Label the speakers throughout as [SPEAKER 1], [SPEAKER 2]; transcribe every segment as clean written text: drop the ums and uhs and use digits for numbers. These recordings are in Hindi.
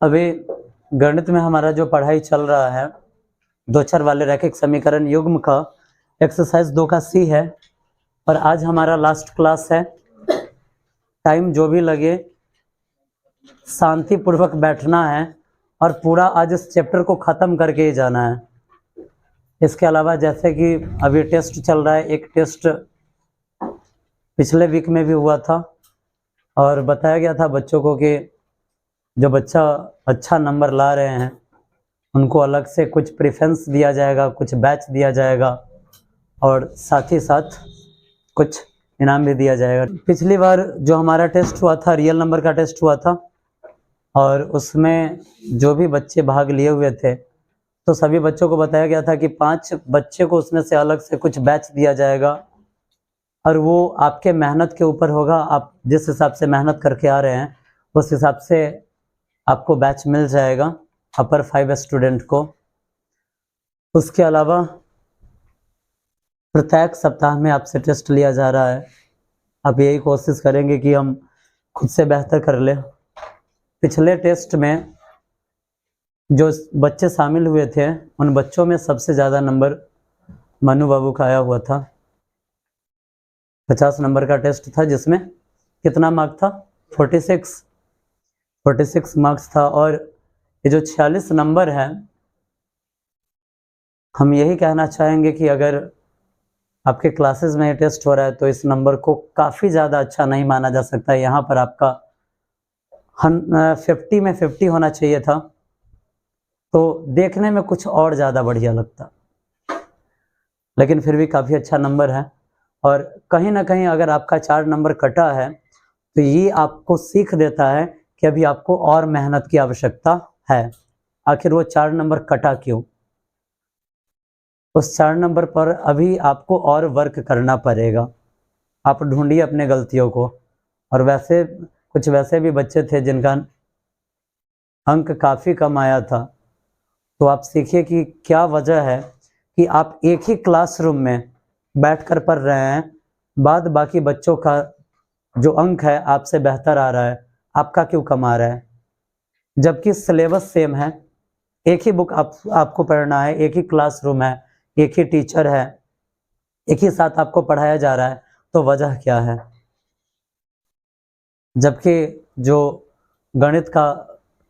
[SPEAKER 1] अभी गणित में हमारा जो पढ़ाई चल रहा है, दो चार वाले रैखिक समीकरण युग्म का एक्सरसाइज 2 का सी है और आज हमारा लास्ट क्लास है। टाइम जो भी लगे शांतिपूर्वक बैठना है और पूरा आज इस चैप्टर को ख़त्म करके ही जाना है। इसके अलावा जैसे कि अभी टेस्ट चल रहा है, एक टेस्ट पिछले वीक में भी हुआ था और बताया गया था बच्चों को कि जो बच्चा अच्छा नंबर ला रहे हैं उनको अलग से कुछ प्रेफरेंस दिया जाएगा, कुछ बैच दिया जाएगा और साथ ही साथ कुछ इनाम भी दिया जाएगा। पिछली बार जो हमारा टेस्ट हुआ था, रियल नंबर का टेस्ट हुआ था और उसमें जो भी बच्चे भाग लिए हुए थे तो सभी बच्चों को बताया गया था कि 5 बच्चे को उसमें से अलग से कुछ बैच दिया जाएगा और वो आपके मेहनत के ऊपर होगा। आप जिस हिसाब से मेहनत करके आ रहे हैं उस हिसाब से आपको बैच मिल जाएगा अपर 5 स्टूडेंट को। उसके अलावा प्रत्येक सप्ताह में आपसे टेस्ट लिया जा रहा है। आप यही कोशिश करेंगे कि हम खुद से बेहतर कर लें। पिछले टेस्ट में जो बच्चे शामिल हुए थे उन बच्चों में सबसे ज़्यादा नंबर मनु बाबू का आया हुआ था। 50 नंबर का टेस्ट था जिसमें कितना मार्क था? 46 मार्क्स था। और ये जो 46 नंबर है, हम यही कहना चाहेंगे कि अगर आपके क्लासेस में ये टेस्ट हो रहा है तो इस नंबर को काफ़ी ज़्यादा अच्छा नहीं माना जा सकता। यहाँ पर आपका 50 में 50 होना चाहिए था तो देखने में कुछ और ज़्यादा बढ़िया लगता, लेकिन फिर भी काफ़ी अच्छा नंबर है। और कहीं ना कहीं अगर आपका 4 नंबर कटा है तो ये आपको सीख देता है कि अभी आपको और मेहनत की आवश्यकता है। आखिर वो 4 नंबर कटा क्यों? उस 4 नंबर पर अभी आपको और वर्क करना पड़ेगा। आप ढूंढिए अपने गलतियों को। और वैसे कुछ वैसे भी बच्चे थे जिनका अंक काफ़ी कम आया था, तो आप सीखिए कि क्या वजह है कि आप एक ही क्लासरूम में बैठकर पढ़ रहे हैं, बाद बाकी बच्चों का जो अंक है आपसे बेहतर आ रहा है, आपका क्यों कम आ रहा है? जबकि सिलेबस सेम है, एक ही बुक आपको पढ़ना है, एक ही क्लासरूम है, एक ही टीचर है, एक ही साथ आपको पढ़ाया जा रहा है, तो वजह क्या है? जबकि जो गणित का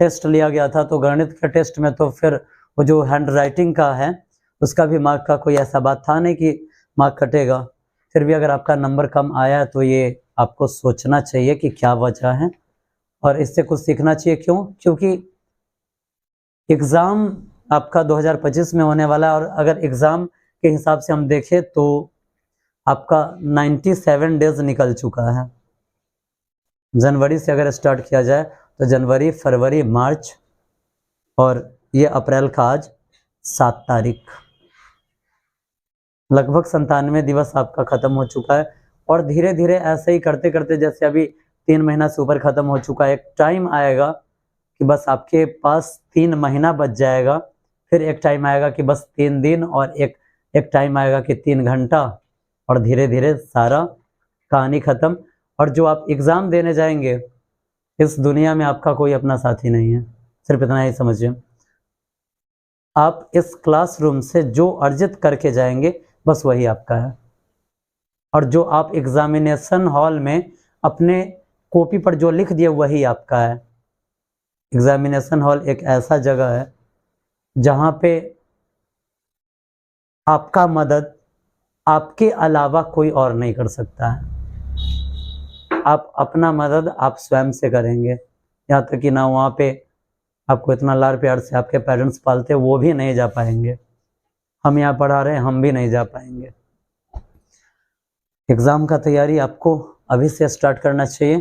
[SPEAKER 1] टेस्ट लिया गया था तो गणित के टेस्ट में तो फिर वो जो हैंड राइटिंग का है उसका भी मार्क का कोई ऐसा बात था नहीं कि मार्क कटेगा। फिर भी अगर आपका नंबर कम आया तो ये आपको सोचना चाहिए कि क्या वजह है और इससे कुछ सीखना चाहिए। क्यों? क्योंकि एग्ज़ाम आपका 2025 में होने वाला है और अगर एग्ज़ाम के हिसाब से हम देखें तो आपका 97 डेज निकल चुका है। जनवरी से अगर स्टार्ट किया जाए तो जनवरी, फरवरी, मार्च और ये अप्रैल का आज 7 तारीख, लगभग 97 दिवस आपका ख़त्म हो चुका है। और धीरे धीरे ऐसे ही करते करते जैसे अभी 3 महीना से ऊपर ख़त्म हो चुका है, एक टाइम आएगा कि बस आपके पास 3 महीना बच जाएगा। फिर एक टाइम आएगा कि बस 3 दिन और एक टाइम आएगा कि 3 घंटा और धीरे धीरे सारा कहानी ख़त्म। और जो आप एग्ज़ाम देने जाएंगे, इस दुनिया में आपका कोई अपना साथी नहीं है, सिर्फ इतना ही समझिए। आप इस क्लासरूम से जो अर्जित करके जाएंगे बस वही आपका है। और जो आप एग्जामिनेशन हॉल में अपने कॉपी पर जो लिख दिए वही आपका है। एग्जामिनेशन हॉल एक ऐसा जगह है जहाँ पे आपका मदद आपके अलावा कोई और नहीं कर सकता है। आप अपना मदद आप स्वयं से करेंगे, यहाँ तक कि ना वहाँ पे आपको इतना लाड़ प्यार से आपके पेरेंट्स पालते वो भी नहीं जा पाएंगे। हम यहाँ पढ़ा रहे हैं, हम भी नहीं जा पाएंगे। एग्ज़ाम का तैयारी आपको अभी से स्टार्ट करना चाहिए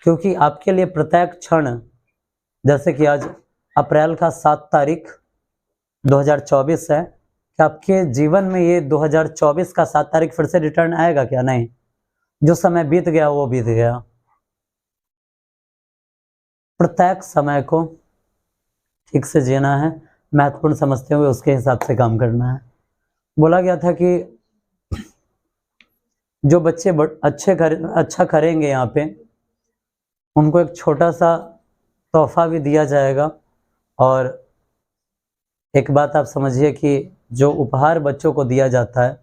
[SPEAKER 1] क्योंकि आपके लिए प्रत्येक क्षण, जैसे कि आज अप्रैल का 7 तारीख 2024 है, कि आपके जीवन में ये 2024 का 7 तारीख फिर से रिटर्न आएगा क्या? नहीं। जो समय बीत गया वो बीत गया। प्रत्येक समय को ठीक से जीना है, महत्वपूर्ण समझते हुए उसके हिसाब से काम करना है। बोला गया था कि जो बच्चे अच्छा करेंगे यहाँ पे उनको एक छोटा सा तोहफा भी दिया जाएगा और एक बात आप समझिए कि जो उपहार बच्चों को दिया जाता है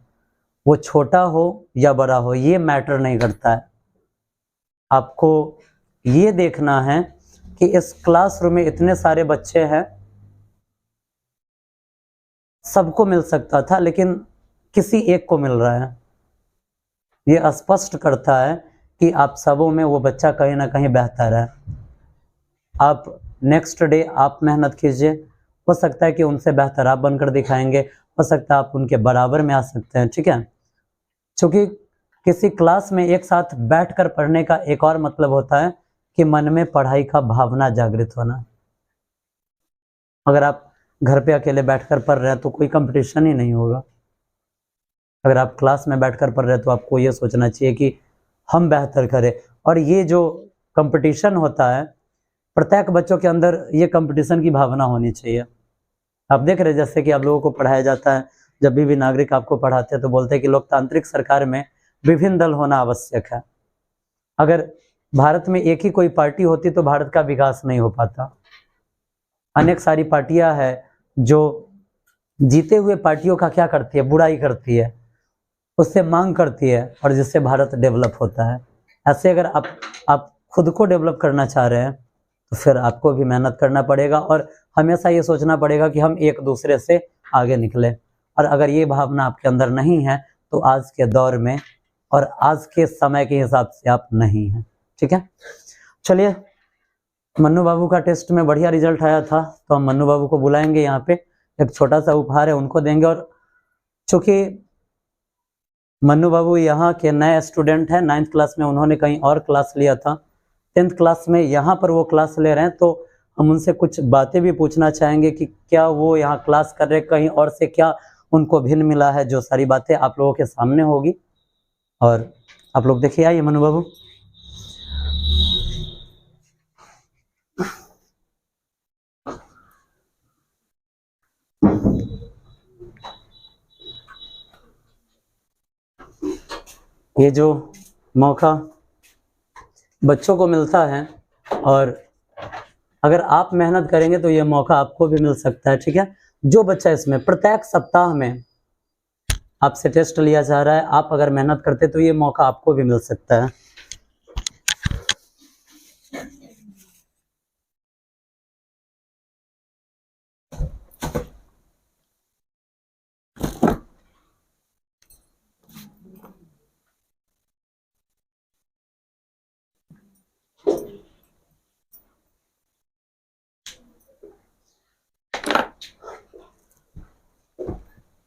[SPEAKER 1] वो छोटा हो या बड़ा हो ये मैटर नहीं करता है। आपको ये देखना है कि इस क्लासरूम में इतने सारे बच्चे हैं, सबको मिल सकता था लेकिन किसी एक को मिल रहा है। ये स्पष्ट करता है कि आप सबों में वो बच्चा कहीं ना कहीं बेहतर है। आप नेक्स्ट डे आप मेहनत कीजिए, हो सकता है कि उनसे बेहतर आप बनकर दिखाएंगे, हो सकता है आप उनके बराबर में आ सकते हैं, ठीक है। क्योंकि किसी क्लास में एक साथ बैठकर पढ़ने का एक और मतलब होता है कि मन में पढ़ाई का भावना जागृत होना। अगर आप घर पे अकेले बैठकर पढ़ रहे हैं तो कोई कंपटीशन ही नहीं होगा। अगर आप क्लास में बैठकर पढ़ रहे हैं तो आपको ये सोचना चाहिए कि हम बेहतर करें। और ये जो कंपटीशन होता है, प्रत्येक बच्चों के अंदर ये कंपटीशन की भावना होनी चाहिए। आप देख रहे हैं जैसे कि आप लोगों को पढ़ाया जाता है, जब भी नागरिक आपको पढ़ाते हैं तो बोलते हैं कि लोकतांत्रिक सरकार में विभिन्न दल होना आवश्यक है। अगर भारत में एक ही कोई पार्टी होती तो भारत का विकास नहीं हो पाता। अनेक सारी पार्टियां हैं जो जीते हुए पार्टियों का क्या करती है, बुराई करती है, उससे मांग करती है और जिससे भारत डेवलप होता है। ऐसे अगर आप खुद को डेवलप करना चाह रहे हैं तो फिर आपको भी मेहनत करना पड़ेगा और हमेशा ये सोचना पड़ेगा कि हम एक दूसरे से आगे निकले। और अगर ये भावना आपके अंदर नहीं है तो आज के दौर में और आज के समय के हिसाब से आप नहीं हैं, ठीक है। चलिए, मन्नू बाबू का टेस्ट में बढ़िया रिजल्ट आया था तो हम मन्नू बाबू को बुलाएंगे, यहाँ पे एक छोटा सा उपहार है उनको देंगे। और चूंकि मन्नू बाबू यहाँ के नए स्टूडेंट हैं, 9th क्लास में उन्होंने कहीं और क्लास लिया था, 10th क्लास में यहाँ पर वो क्लास ले रहे हैं, तो हम उनसे कुछ बातें भी पूछना चाहेंगे कि क्या वो यहाँ क्लास कर रहे कहीं और से क्या उनको भिन्न मिला है। जो सारी बातें आप लोगों के सामने होगी और आप लोग देखिए। आइए मन्नू बाबू। ये जो मौका बच्चों को मिलता है और अगर आप मेहनत करेंगे तो ये मौका आपको भी मिल सकता है, ठीक है। जो बच्चा इसमें प्रत्येक सप्ताह में आपसे टेस्ट लिया जा रहा है, आप अगर मेहनत करते तो ये मौका आपको भी मिल सकता है।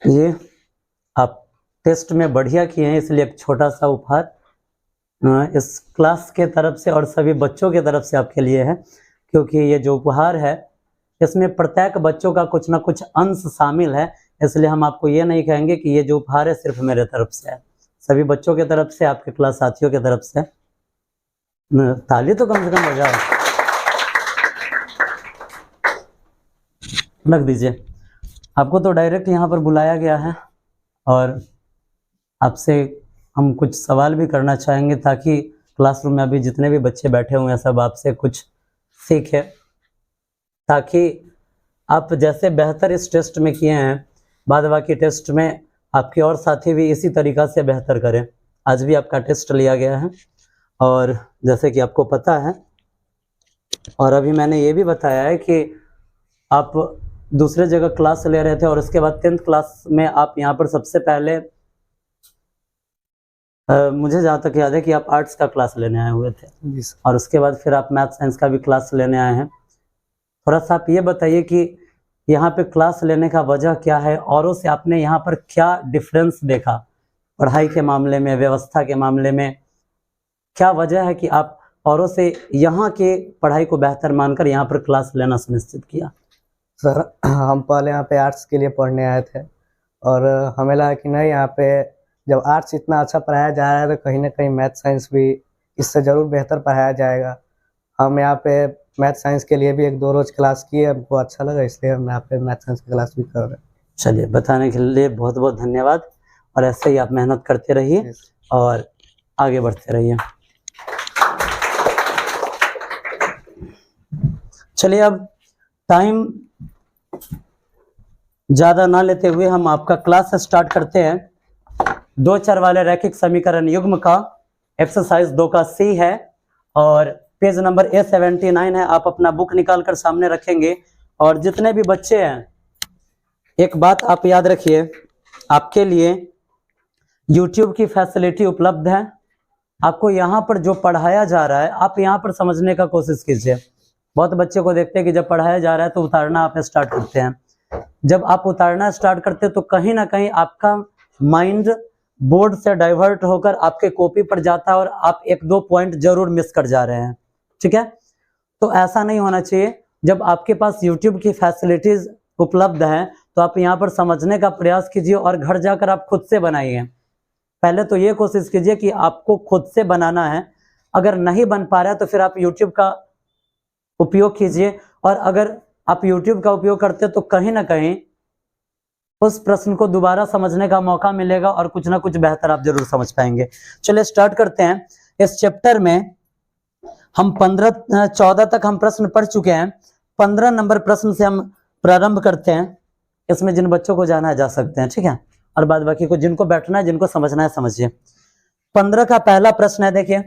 [SPEAKER 1] ये आप टेस्ट में बढ़िया किए हैं इसलिए एक छोटा सा उपहार इस क्लास के तरफ से और सभी बच्चों के तरफ से आपके लिए है, क्योंकि ये जो उपहार है इसमें प्रत्येक बच्चों का कुछ ना कुछ अंश शामिल है। इसलिए हम आपको ये नहीं कहेंगे कि ये जो उपहार है सिर्फ मेरे तरफ से है, सभी बच्चों के तरफ से, आपके क्लास साथियों के तरफ से। ताली तो कम से कम बजाओ, रख दीजिए। आपको तो डायरेक्ट यहाँ पर बुलाया गया है और आपसे हम कुछ सवाल भी करना चाहेंगे ताकि क्लासरूम में अभी जितने भी बच्चे बैठे हुए हैं सब आपसे कुछ सीखें, ताकि आप जैसे बेहतर इस टेस्ट में किए हैं बाद बाकी टेस्ट में आपके और साथी भी इसी तरीक़ा से बेहतर करें। आज भी आपका टेस्ट लिया गया है और जैसे कि आपको पता है और अभी मैंने ये भी बताया है कि आप दूसरे जगह क्लास ले रहे थे और उसके बाद 10th क्लास में आप यहाँ पर सबसे पहले मुझे जहाँ तक याद है कि आप आर्ट्स का क्लास लेने आए हुए थे और उसके बाद फिर आप मैथ साइंस का भी क्लास लेने आए हैं। थोड़ा सा आप ये बताइए कि यहाँ पे क्लास लेने का वजह क्या है, औरों से आपने यहाँ पर क्या डिफरेंस देखा, पढ़ाई के मामले में, व्यवस्था के मामले में क्या वजह है कि आप औरों से यहाँ के पढ़ाई को बेहतर मानकर यहाँ पर क्लास लेना सुनिश्चित किया?
[SPEAKER 2] सर, हम पहले यहाँ पे आर्ट्स के लिए पढ़ने आए थे और हमें लगा कि नहीं, यहाँ पे जब आर्ट्स इतना अच्छा पढ़ाया जा रहा है तो कहीं ना कहीं मैथ साइंस भी इससे ज़रूर बेहतर पढ़ाया जाएगा। हम यहाँ पे मैथ साइंस के लिए भी 1-2 रोज क्लास किए, हमको अच्छा लगा, इसलिए हम यहाँ पे मैथ साइंस की क्लास भी कर रहे हैं।
[SPEAKER 1] चलिए, बताने के लिए बहुत बहुत धन्यवाद और ऐसे ही आप मेहनत करते रहिए और आगे बढ़ते रहिए। चलिए, अब टाइम ज्यादा ना लेते हुए हम आपका क्लास स्टार्ट करते हैं। दो चर वाले रैखिक समीकरण युग्म का एक्सरसाइज 2 का सी है और पेज नंबर A79 है। आप अपना बुक निकाल कर सामने रखेंगे और जितने भी बच्चे हैं, एक बात आप याद रखिए, आपके लिए YouTube की फैसिलिटी उपलब्ध है। आपको यहाँ पर जो पढ़ाया जा रहा है आप यहाँ पर समझने का कोशिश कीजिए। बहुत बच्चे को देखते हैं कि जब पढ़ाया जा रहा है तो उतारना आप स्टार्ट करते हैं। जब आप उतारना स्टार्ट करते हैं तो कहीं ना कहीं आपका माइंड बोर्ड से डाइवर्ट होकर आपके कॉपी पर जाता है और आप 1-2 पॉइंट जरूर मिस कर जा रहे हैं। ठीक है, तो ऐसा नहीं होना चाहिए। जब आपके पास YouTube की फैसिलिटीज उपलब्ध है तो आप यहाँ पर समझने का प्रयास कीजिए और घर जाकर आप खुद से बनाइए। पहले तो ये कोशिश कीजिए कि आपको खुद से बनाना है। अगर नहीं बन पा रहा है तो फिर आप YouTube का उपयोग कीजिए, और अगर आप YouTube का उपयोग करते हैं तो कहीं ना कहीं उस प्रश्न को दोबारा समझने का मौका मिलेगा और कुछ ना कुछ बेहतर आप जरूर समझ पाएंगे। चलिए स्टार्ट करते हैं। इस चैप्टर में हम 14 तक हम प्रश्न पढ़ चुके हैं। 15 नंबर प्रश्न से हम प्रारंभ करते हैं। इसमें जिन बच्चों को जाना है जा सकते हैं, ठीक है, और बाद बाकी को जिनको बैठना है, जिनको समझना है समझिए। 15 का पहला प्रश्न है, देखिए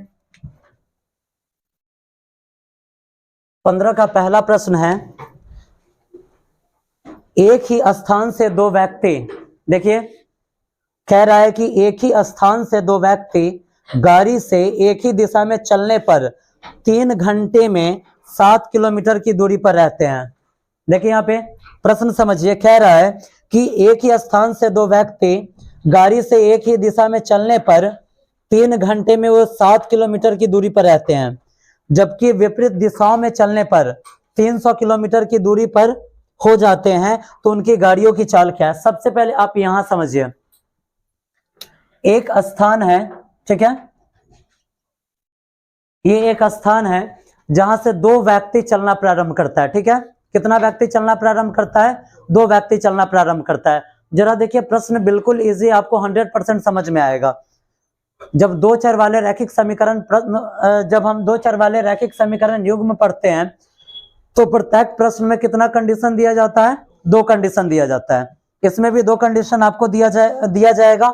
[SPEAKER 1] 15 का पहला प्रश्न है, एक ही स्थान से दो व्यक्ति, देखिए कह रहा है कि एक ही स्थान से दो व्यक्ति गाड़ी से एक ही दिशा में चलने पर 3 घंटे में 7 किलोमीटर की दूरी पर रहते हैं। देखिए यहाँ पे प्रश्न समझिए, कह रहा है कि एक ही स्थान से दो व्यक्ति गाड़ी से एक ही दिशा में चलने पर 3 घंटे में वो 7 किलोमीटर की दूरी पर रहते हैं, जबकि विपरीत दिशाओं में चलने पर 300 किलोमीटर की दूरी पर हो जाते हैं। तो उनकी गाड़ियों की चाल क्या है? सबसे पहले आप यहां समझिए, एक स्थान है, ठीक है, ये एक स्थान है जहां से दो व्यक्ति चलना प्रारंभ करता है। ठीक है, कितना व्यक्ति चलना प्रारंभ करता है? 2 व्यक्ति चलना प्रारंभ करता है। जरा देखिए प्रश्न बिल्कुल इजी, आपको 100% समझ में आएगा। जब दो चर वाले रैखिक समीकरण जब हम दो चर वाले रैखिक समीकरण युग्म पढ़ते हैं तो प्रत्येक प्रश्न में कितना कंडीशन दिया जाता है? 2 कंडीशन दिया जाता है। इसमें भी 2 कंडीशन आपको दिया जाएगा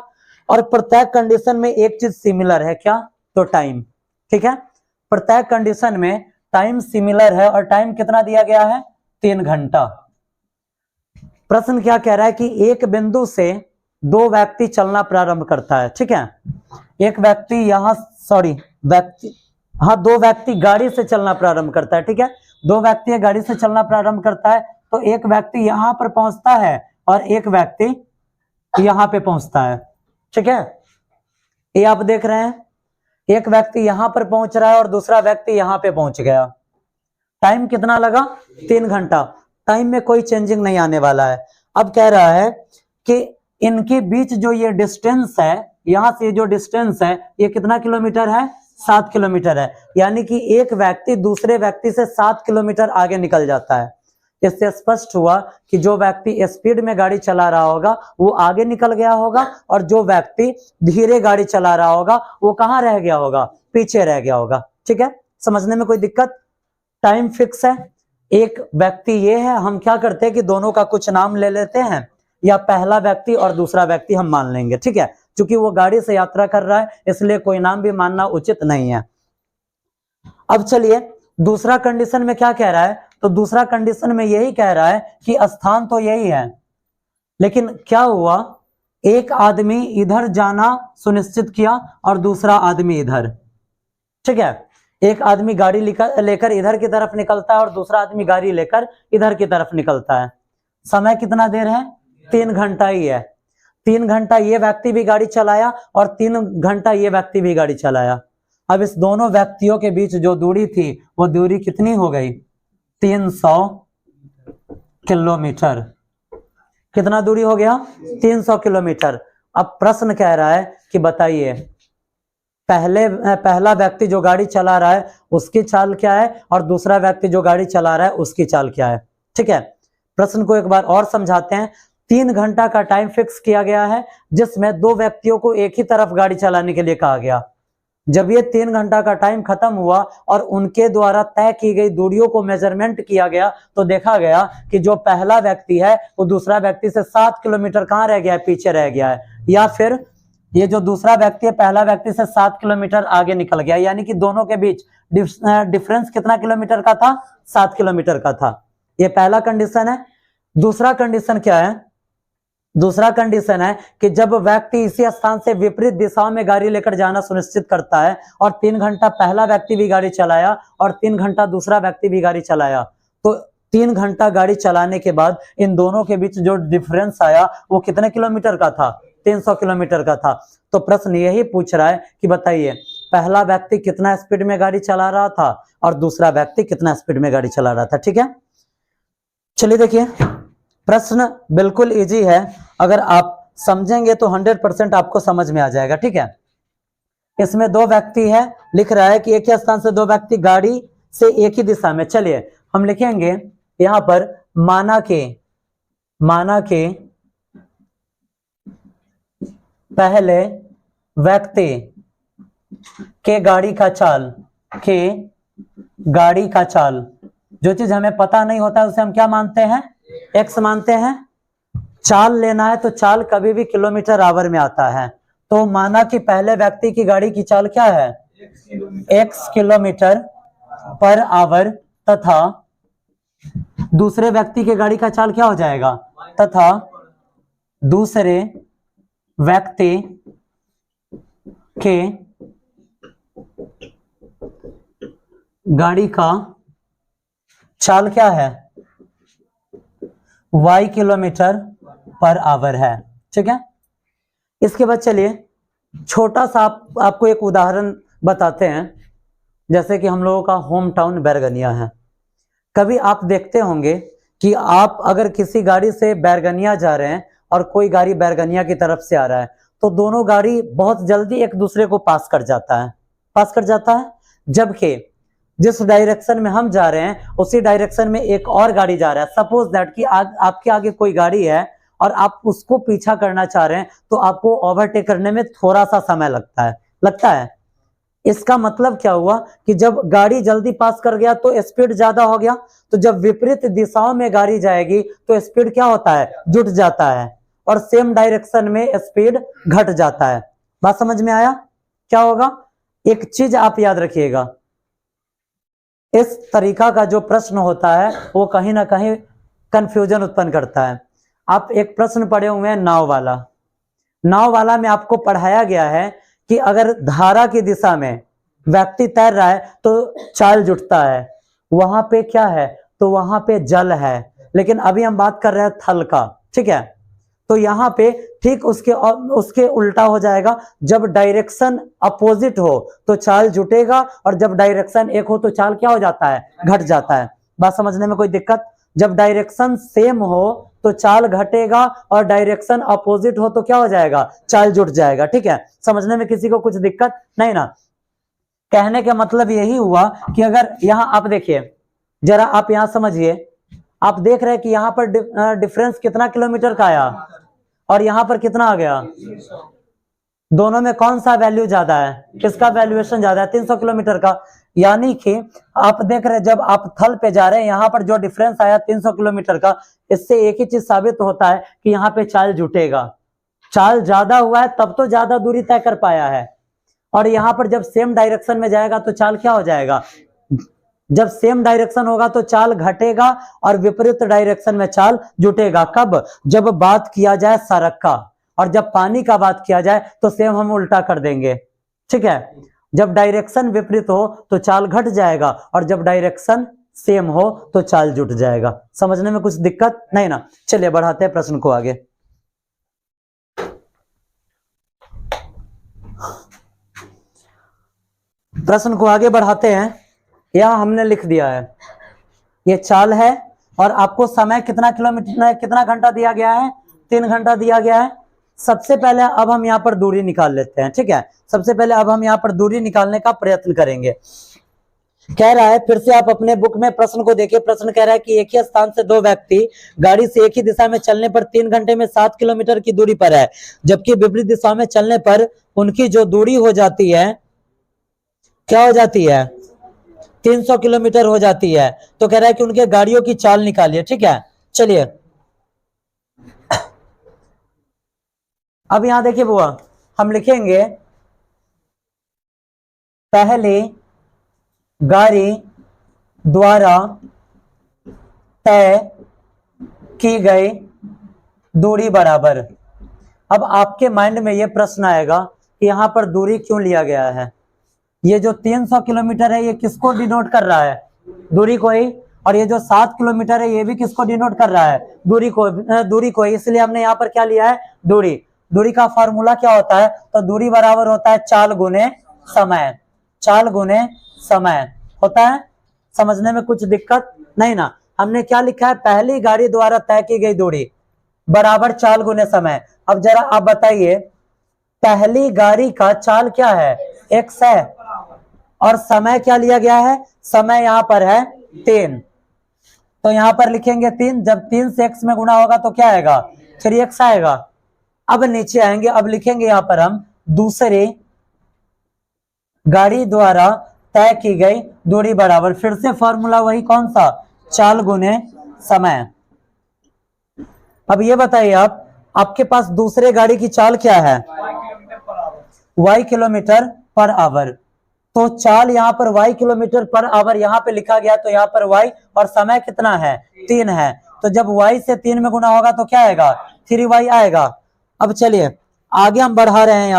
[SPEAKER 1] और प्रत्येक कंडीशन में एक चीज सिमिलर है, क्या? तो टाइम। ठीक है, प्रत्येक कंडीशन में टाइम सिमिलर है और टाइम कितना दिया गया है? 3 घंटा। प्रश्न क्या कह रहा है कि एक बिंदु से 2 व्यक्ति चलना प्रारंभ करता है। ठीक है, एक व्यक्ति यहां, दो व्यक्ति गाड़ी से चलना प्रारंभ करता है। ठीक है, 2 व्यक्ति गाड़ी से चलना प्रारंभ करता है तो एक व्यक्ति यहां पर पहुंचता है और एक व्यक्ति यहां पे पहुंचता है। ठीक है, ये आप देख रहे हैं, एक व्यक्ति यहां पर पहुंच रहा है और दूसरा व्यक्ति यहां पे पहुंच गया। टाइम कितना लगा? 3 घंटा। टाइम में कोई चेंजिंग नहीं आने वाला है। अब कह रहा है कि इनके बीच जो ये डिस्टेंस है, यहां से जो डिस्टेंस है ये कितना किलोमीटर है? 7 किलोमीटर है। यानी कि एक व्यक्ति दूसरे व्यक्ति से 7 किलोमीटर आगे निकल जाता है। इससे स्पष्ट हुआ कि जो व्यक्ति स्पीड में गाड़ी चला रहा होगा वो आगे निकल गया होगा और जो व्यक्ति धीरे गाड़ी चला रहा होगा वो कहाँ रह गया होगा? पीछे रह गया होगा। ठीक है, समझने में कोई दिक्कत? टाइम फिक्स है, एक व्यक्ति ये है, हम क्या करते हैं कि दोनों का कुछ नाम ले लेते हैं या पहला व्यक्ति और दूसरा व्यक्ति हम मान लेंगे। ठीक है, क्योंकि वो गाड़ी से यात्रा कर रहा है इसलिए कोई नाम भी मानना उचित नहीं है। अब चलिए दूसरा कंडीशन में क्या कह रहा है? तो दूसरा कंडीशन में यही कह रहा है कि स्थान तो यही है, लेकिन क्या हुआ, एक आदमी इधर जाना सुनिश्चित किया और दूसरा आदमी इधर। ठीक है, एक आदमी गाड़ी लेकर इधर की तरफ निकलता है और दूसरा आदमी गाड़ी लेकर इधर की तरफ निकलता है। समय कितना देर है? 3 घंटा ही है। 3 घंटा ये व्यक्ति भी गाड़ी चलाया और 3 घंटा ये व्यक्ति भी गाड़ी चलाया। अब इस दोनों व्यक्तियों के बीच जो दूरी थी वो दूरी कितनी हो गई? 300 किलोमीटर। कितना दूरी हो गया? 300 किलोमीटर। अब प्रश्न कह रहा है कि बताइए पहला व्यक्ति जो गाड़ी चला रहा है उसकी चाल क्या है और दूसरा व्यक्ति जो गाड़ी चला रहा है उसकी चाल क्या है। ठीक है, प्रश्न को एक बार और समझाते हैं। 3 घंटा का टाइम फिक्स किया गया है जिसमें 2 व्यक्तियों को एक ही तरफ गाड़ी चलाने के लिए कहा गया। जब ये 3 घंटा का टाइम खत्म हुआ और उनके द्वारा तय की गई दूरियों को मेजरमेंट किया गया तो देखा गया कि जो पहला व्यक्ति है वो दूसरा व्यक्ति से 7 किलोमीटर कहाँ रह गया है, पीछे रह गया है, या फिर ये जो दूसरा व्यक्ति है पहला व्यक्ति से 7 किलोमीटर आगे निकल गया, यानी कि दोनों के बीच डिफरेंस कितना किलोमीटर का था, 7 किलोमीटर का था। ये पहला कंडीशन है। दूसरा कंडीशन क्या है, दूसरा कंडीशन है कि जब व्यक्ति इसी स्थान से विपरीत दिशाओं में गाड़ी लेकर जाना सुनिश्चित करता है और 3 घंटा पहला व्यक्ति भी गाड़ी चलाया और 3 घंटा दूसरा व्यक्ति भी गाड़ी चलाया, तो 3 घंटा गाड़ी चलाने के बाद इन दोनों के बीच जो डिफरेंस आया वो कितने किलोमीटर का था, 300 किलोमीटर का था। तो प्रश्न यही पूछ रहा है कि बताइए पहला व्यक्ति कितना स्पीड में गाड़ी चला रहा था और दूसरा व्यक्ति कितना स्पीड में गाड़ी चला रहा था। ठीक है, चलिए देखिए प्रश्न बिल्कुल इजी है, अगर आप समझेंगे तो 100% आपको समझ में आ जाएगा। ठीक है, इसमें 2 व्यक्ति है, लिख रहा है कि एक ही स्थान से 2 व्यक्ति गाड़ी से एक ही दिशा में, चलिए हम लिखेंगे यहां पर माना के पहले व्यक्ति के गाड़ी का चाल, जो चीज हमें पता नहीं होता है उसे हम क्या मानते हैं, एक्स मानते हैं। चाल लेना है तो चाल कभी भी किलोमीटर आवर में आता है, तो माना कि पहले व्यक्ति की गाड़ी की चाल क्या है, x किलोमीटर पर आवर, तथा दूसरे व्यक्ति की गाड़ी का चाल क्या हो जाएगा, तथा दूसरे व्यक्ति के गाड़ी का चाल क्या है, y किलोमीटर पर आवर है। ठीक है, इसके बाद चलिए छोटा सा आपको एक उदाहरण बताते हैं। जैसे कि हम लोगों का होम टाउन बैरगनिया है, कभी आप देखते होंगे कि आप अगर किसी गाड़ी से बैरगनिया जा रहे हैं और कोई गाड़ी बैरगनिया की तरफ से आ रहा है तो दोनों गाड़ी बहुत जल्दी एक दूसरे को पास कर जाता है, जबकि जिस डायरेक्शन में हम जा रहे हैं उसी डायरेक्शन में एक और गाड़ी जा रहा है। सपोज दैट कि आपके आगे कोई गाड़ी है और आप उसको पीछा करना चाह रहे हैं तो आपको ओवरटेक करने में थोड़ा सा समय लगता है। इसका मतलब क्या हुआ कि जब गाड़ी जल्दी पास कर गया तो स्पीड ज्यादा हो गया, तो जब विपरीत दिशाओं में गाड़ी जाएगी तो स्पीड क्या होता है, जुट जाता है, और सेम डायरेक्शन में स्पीड घट जाता है। बात समझ में आया? क्या होगा, एक चीज आप याद रखिएगा, इस तरीका का जो प्रश्न होता है वो कहीं ना कहीं कंफ्यूजन उत्पन्न करता है। आप एक प्रश्न पढ़े हुए हैं नाव वाला में आपको पढ़ाया गया है कि अगर धारा की दिशा में व्यक्ति तैर रहा है तो चाल जुटता है, वहां पे क्या है, तो वहां पे जल है, लेकिन अभी हम बात कर रहे हैं थल का। ठीक है, तो यहाँ पे ठीक उसके उल्टा हो जाएगा, जब डायरेक्शन अपोजिट हो तो चाल जुटेगा और जब डायरेक्शन एक हो तो चाल क्या हो जाता है, घट जाता है। बात समझने में कोई दिक्कत? जब डायरेक्शन सेम हो तो चाल घटेगा और डायरेक्शन अपोजिट हो तो क्या हो जाएगा, चाल जुट जाएगा। ठीक है, समझने में किसी को कुछ दिक्कत नहीं ना? कहने का मतलब यही हुआ कि अगर यहाँ आप देखिए जरा, आप यहाँ समझिए, आप देख रहे हैं कि यहाँ पर डिफरेंस कितना किलोमीटर का आया और यहाँ पर कितना आ गया, दोनों में कौन सा वैल्यू ज्यादा है, किसका वैल्यूएशन ज्यादा है, 300 किलोमीटर का। यानी कि आप देख रहे हैं जब आप थल पे जा रहे हैं यहाँ पर जो डिफरेंस आया 300 किलोमीटर का, इससे एक ही चीज साबित होता है कि यहाँ पे चाल जुटेगा। चाल ज्यादा हुआ है तब तो ज्यादा दूरी तय कर पाया है, और यहाँ पर जब सेम डायरेक्शन में जाएगा तो चाल क्या हो जाएगा, जब सेम डायरेक्शन होगा तो चाल घटेगा और विपरीत डायरेक्शन में चाल जुटेगा। कब? जब बात किया जाए सड़क का, और जब पानी का बात किया जाए तो सेम हम उल्टा कर देंगे। ठीक है, जब डायरेक्शन विपरीत हो तो चाल घट जाएगा और जब डायरेक्शन सेम हो तो चाल जुट जाएगा। समझने में कुछ दिक्कत नहीं ना? चलिए बढ़ाते हैं प्रश्न को आगे। प्रश्न को आगे बढ़ाते हैं। यह हमने लिख दिया है, ये चाल है और आपको समय कितना घंटा दिया गया है, 3 घंटा दिया गया है। सबसे पहले अब हम यहाँ पर दूरी निकाल लेते हैं। ठीक है, सबसे पहले अब हम यहाँ पर दूरी निकालने का प्रयत्न करेंगे। कह रहा है, फिर से आप अपने बुक में प्रश्न को देखिए। प्रश्न कह रहा है कि एक ही स्थान से 2 व्यक्ति गाड़ी से एक ही दिशा में चलने पर 3 घंटे में 7 किलोमीटर की दूरी पर है, जबकि विपरीत दिशा में चलने पर उनकी जो दूरी हो जाती है क्या हो जाती है, 300 किलोमीटर हो जाती है। तो कह रहा है कि उनके गाड़ियों की चाल निकालिए। ठीक है, चलिए अब यहां देखिए बुआ, हम लिखेंगे पहली गाड़ी द्वारा तय की गई दूरी बराबर। अब आपके माइंड में यह प्रश्न आएगा कि यहां पर दूरी क्यों लिया गया है। ये जो 300 किलोमीटर है ये किसको डिनोट कर रहा है, दूरी को ही। और ये जो 7 किलोमीटर है ये भी किसको डिनोट कर रहा है, दूरी को ही। इसलिए हमने यहाँ पर क्या लिया है, दूरी। दूरी का फॉर्मूला क्या होता है, तो दूरी बराबर होता है चाल गुने समय। चाल गुने समय होता है। समझने में कुछ दिक्कत नहीं ना। हमने क्या लिखा है, पहली गाड़ी द्वारा तय की गई दूरी बराबर चाल गुने समय। अब जरा आप बताइए, पहली गाड़ी का चाल क्या है, x है, और समय क्या लिया गया है, समय यहां पर है 3। तो यहां पर लिखेंगे 3। जब 3 से x में गुणा होगा तो क्या आएगा, 3x आएगा। अब नीचे आएंगे, अब लिखेंगे यहां पर हम दूसरी गाड़ी द्वारा तय की गई दूरी बराबर, फिर से फॉर्मूला वही, कौन सा, चाल गुने समय। अब ये बताइए आप, आपके पास दूसरे गाड़ी की चाल क्या है, y किलोमीटर पर आवर। तो चाल यहाँ पर y किलोमीटर पर आवर यहाँ पे लिखा गया, तो यहाँ पर y और समय कितना है, 3 है। तो जब y से 3 में गुना होगा तो क्या आएगा, 3y आएगा। अब चलिए आगे हम बढ़ा रहे हैं।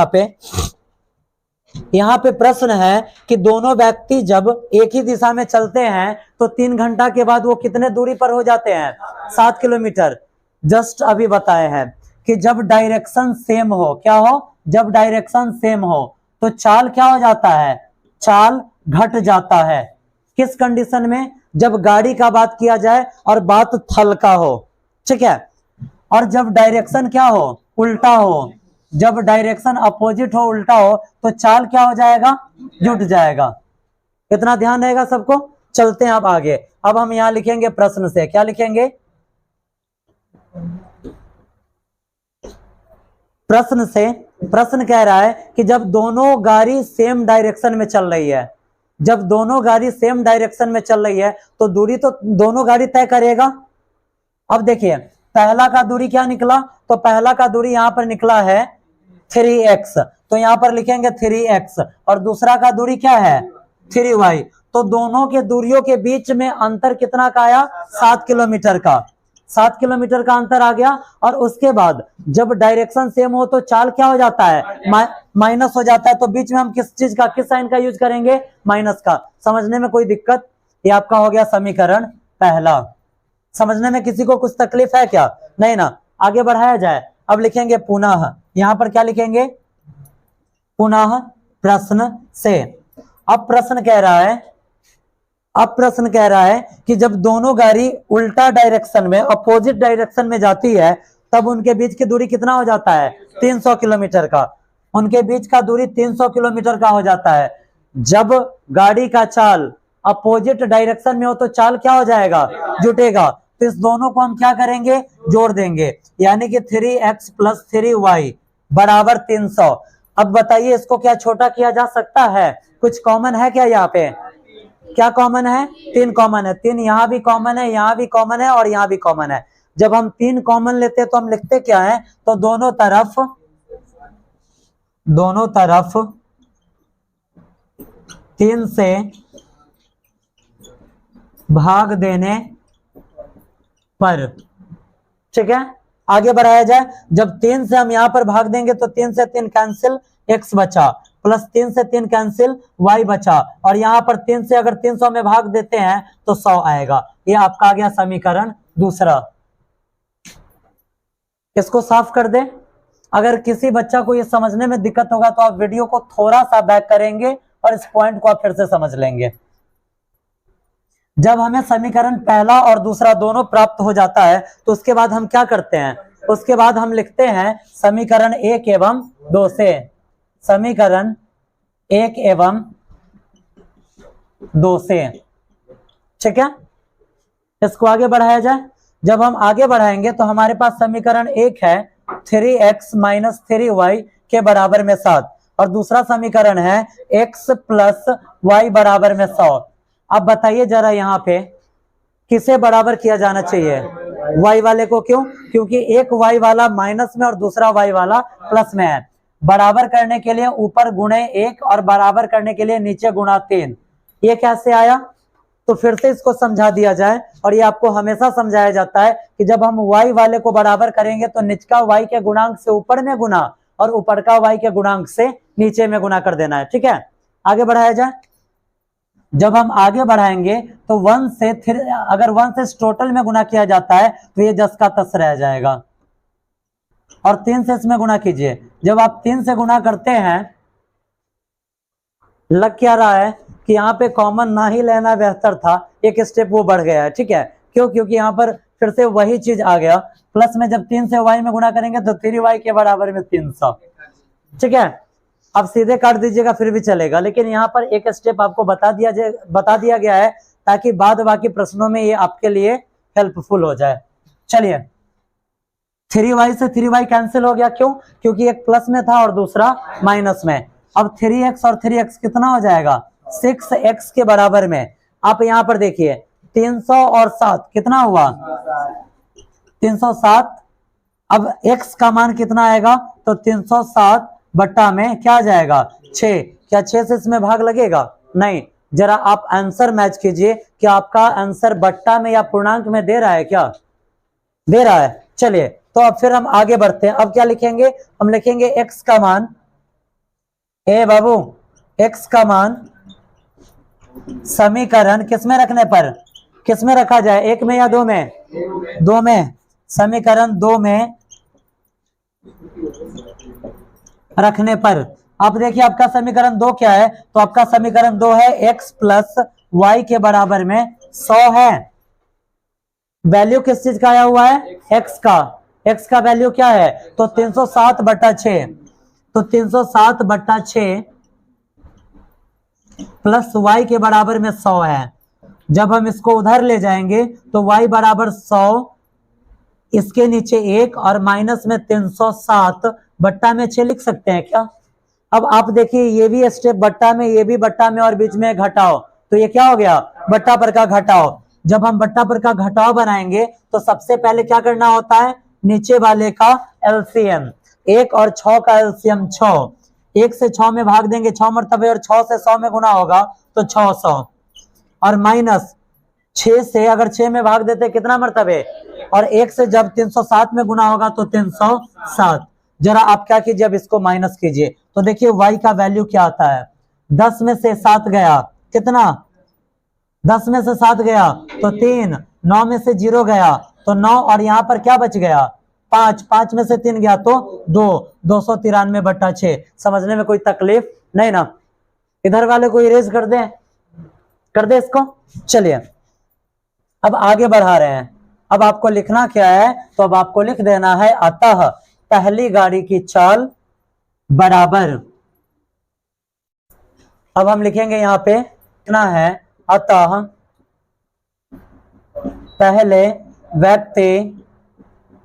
[SPEAKER 1] यहाँ पे प्रश्न है कि दोनों व्यक्ति जब एक ही दिशा में चलते हैं तो 3 घंटा के बाद वो कितने दूरी पर हो जाते हैं, 7 किलोमीटर। जस्ट अभी बताए हैं कि जब डायरेक्शन सेम हो, क्या हो, जब डायरेक्शन सेम हो तो चाल क्या हो जाता है, चाल घट जाता है। किस कंडीशन में, जब गाड़ी का बात किया जाए और बात थल का हो। ठीक है, और जब डायरेक्शन क्या हो, उल्टा हो। जब डायरेक्शन अपोजिट हो, उल्टा हो, तो चाल क्या हो जाएगा, जुट जाएगा। इतना ध्यान रहेगा सबको। चलते हैं अब आगे। अब हम यहां लिखेंगे प्रश्न से, क्या लिखेंगे, प्रश्न से। प्रश्न कह रहा है कि जब दोनों गाड़ी सेम डायरेक्शन में चल रही है, जब दोनों गाड़ी सेम डायरेक्शन में चल रही है तो दूरी तो दोनों गाड़ी तय करेगा। अब देखिए पहला का दूरी क्या निकला, तो पहला का दूरी यहां पर निकला है 3x, तो यहां पर लिखेंगे 3x। और दूसरा का दूरी क्या है, 3y। तो दोनों के दूरियों के बीच में अंतर कितना का आया, 7 किलोमीटर का। 7 किलोमीटर का अंतर आ गया। और उसके बाद जब डायरेक्शन सेम हो तो चाल क्या हो जाता है, माइनस हो जाता है। तो बीच में हम किस चीज का, किस साइन का यूज करेंगे, माइनस का। समझने में कोई दिक्कत, ये आपका हो गया समीकरण पहला। समझने में किसी को कुछ तकलीफ है क्या, नहीं ना। आगे बढ़ाया जाए। अब लिखेंगे पुनः, यहां पर क्या लिखेंगे, पुनः प्रश्न से। अब प्रश्न कह रहा है, अब प्रश्न कह रहा है कि जब दोनों गाड़ी उल्टा डायरेक्शन में, अपोजिट डायरेक्शन में जाती है तब उनके बीच की दूरी कितना हो जाता है, 300 किलोमीटर का। उनके बीच का दूरी 300 किलोमीटर का हो जाता है। जब गाड़ी का चाल अपोजिट डायरेक्शन में हो तो चाल क्या हो जाएगा, जुटेगा। तो इस दोनों को हम क्या करेंगे, जोड़ देंगे, यानी कि 3x + 3y बराबर 300। अब बताइए इसको क्या छोटा किया जा सकता है, कुछ कॉमन है क्या, यहाँ पे क्या कॉमन है, 3 कॉमन है। 3 यहाँ भी कॉमन है, यहाँ भी कॉमन है, और यहाँ भी कॉमन है। जब हम 3 कॉमन लेते हैं तो हम लिखते क्या है, तो दोनों तरफ 3 से भाग देने पर। ठीक है, आगे बढ़ाया जाए। जब 3 से हम यहां पर भाग देंगे तो 3 से 3 कैंसिल, x बचा, प्लस 3 से 3 कैंसिल, y बचा। और यहां पर 3 से अगर 300 में भाग देते हैं तो 100 आएगा। ये आपका आ गया समीकरण दूसरा। इसको साफ कर दे। अगर किसी बच्चा को ये समझने में दिक्कत होगा तो आप वीडियो को थोड़ा सा बैक करेंगे और इस पॉइंट को आप फिर से समझ लेंगे। जब हमें समीकरण पहला और दूसरा दोनों प्राप्त हो जाता है तो उसके बाद हम क्या करते हैं, उसके बाद हम लिखते हैं समीकरण 1 एवं 2 से, समीकरण 1 एवं 2 से। ठीक है, इसको आगे बढ़ाया जाए। जब हम आगे बढ़ाएंगे तो हमारे पास समीकरण 1 है 3x - 3y के बराबर में 7, और दूसरा समीकरण है x + y बराबर में 100। अब बताइए जरा यहाँ पे किसे बराबर किया जाना चाहिए, y वाले को। क्यों? क्योंकि एक y वाला माइनस में और दूसरा y वाला प्लस में है। बराबर करने के लिए ऊपर गुणे 1 और बराबर करने के लिए नीचे गुणा 3। ये कैसे आया? तो फिर से इसको समझा दिया जाए, और ये आपको हमेशा समझाया जाता है कि जब हम y वाले को बराबर करेंगे तो निचका y के गुणांक से ऊपर में गुना और ऊपर का y के गुणांक से नीचे में गुना कर देना है। ठीक है, आगे बढ़ाया जाए। जब हम आगे बढ़ाएंगे तो 1 से अगर 1 से टोटल में गुना किया जाता है तो ये 10 का 10 रह जाएगा, और 3 से इसमें गुना कीजिए। जब आप 3 से गुना करते हैं, लग क्या रहा है कि यहाँ पे कॉमन ना ही लेना बेहतर था, एक स्टेप वो बढ़ गया है। ठीक है, क्यों? क्योंकि यहाँ पर फिर से वही चीज आ गया, प्लस में जब 3 से y में गुना करेंगे तो 3y के बराबर में 300। ठीक है, अब सीधे काट दीजिएगा फिर भी चलेगा, लेकिन यहाँ पर एक स्टेप आपको बता दिया गया है ताकि बाद बाकी प्रश्नों में ये आपके लिए हेल्पफुल हो जाए। चलिए, 3y से 3y कैंसिल हो गया। क्यों? क्योंकि एक प्लस में था और दूसरा माइनस में। अब 3x और 3x कितना हो जाएगा? 6x के बराबर में। आप यहाँ पर देखिए 300 और 7 कितना हुआ? 307। अब x का मान कितना आएगा? तो 307 बट्टा में क्या आ जाएगा? 6। क्या 6 से इसमें भाग लगेगा? नहीं। जरा आप आंसर मैच कीजिए कि आपका आंसर बट्टा में या पूर्णांक में दे रहा है क्या? दे रहा है। चलिए, तो अब फिर हम आगे बढ़ते हैं। अब क्या लिखेंगे? हम लिखेंगे x का मान, ए बाबू, x का मान समीकरण किसमें रखने पर? किसमें रखा जाए, 1 में या 2 में? 2 में। समीकरण 2 में रखने पर आप देखिए आपका समीकरण 2 क्या है? तो आपका समीकरण 2 है x प्लस वाई के बराबर में 100 है। वैल्यू किस चीज का आया हुआ है? x का। x का वैल्यू क्या है? तो 307 बट्टा 6। तो 307 बट्टा 6 प्लस y के बराबर में 100 है। जब हम इसको उधर ले जाएंगे तो y बराबर 100, इसके नीचे 1 और माइनस में 307 बट्टा में 6 लिख सकते हैं क्या? अब आप देखिए ये भी स्टेप बट्टा में, ये भी बट्टा में, और बीच में घटाओ, तो ये क्या हो गया? बट्टा पर का घटाओ। जब हम बट्टा पर का घटाव बनाएंगे तो सबसे पहले क्या करना होता है? नीचे वाले का एलसीएम। 1 और 6 का एलसीएम 6। 1 से 6 में भाग देंगे 6 मरतबे, और 6 से 100 में गुना होगा तो 600, और माइनस 6 से अगर 6 में भाग देते कितना मरतबे, और 1 से जब 307 में गुना होगा तो 307। जरा आप क्या कीजिए, अब इसको माइनस कीजिए तो देखिए y का वैल्यू क्या आता है? 10 में से 7 गया, कितना? 10 में से 7 गया तो 3। 9 में से 0 गया तो 9, और यहाँ पर क्या बच गया? 5। 5 में से 3 गया तो 2। 293 बट्टा 6। समझने में कोई तकलीफ नहीं ना? इधर वाले को इरेज कर दे इसको। चलिए, अब आगे बढ़ा रहे हैं। अब आपको लिखना क्या है? तो अब आपको लिख देना है अतः पहली गाड़ी की चाल बराबर। अब हम लिखेंगे यहाँ पे कितना है? अतः पहले व्यक्ति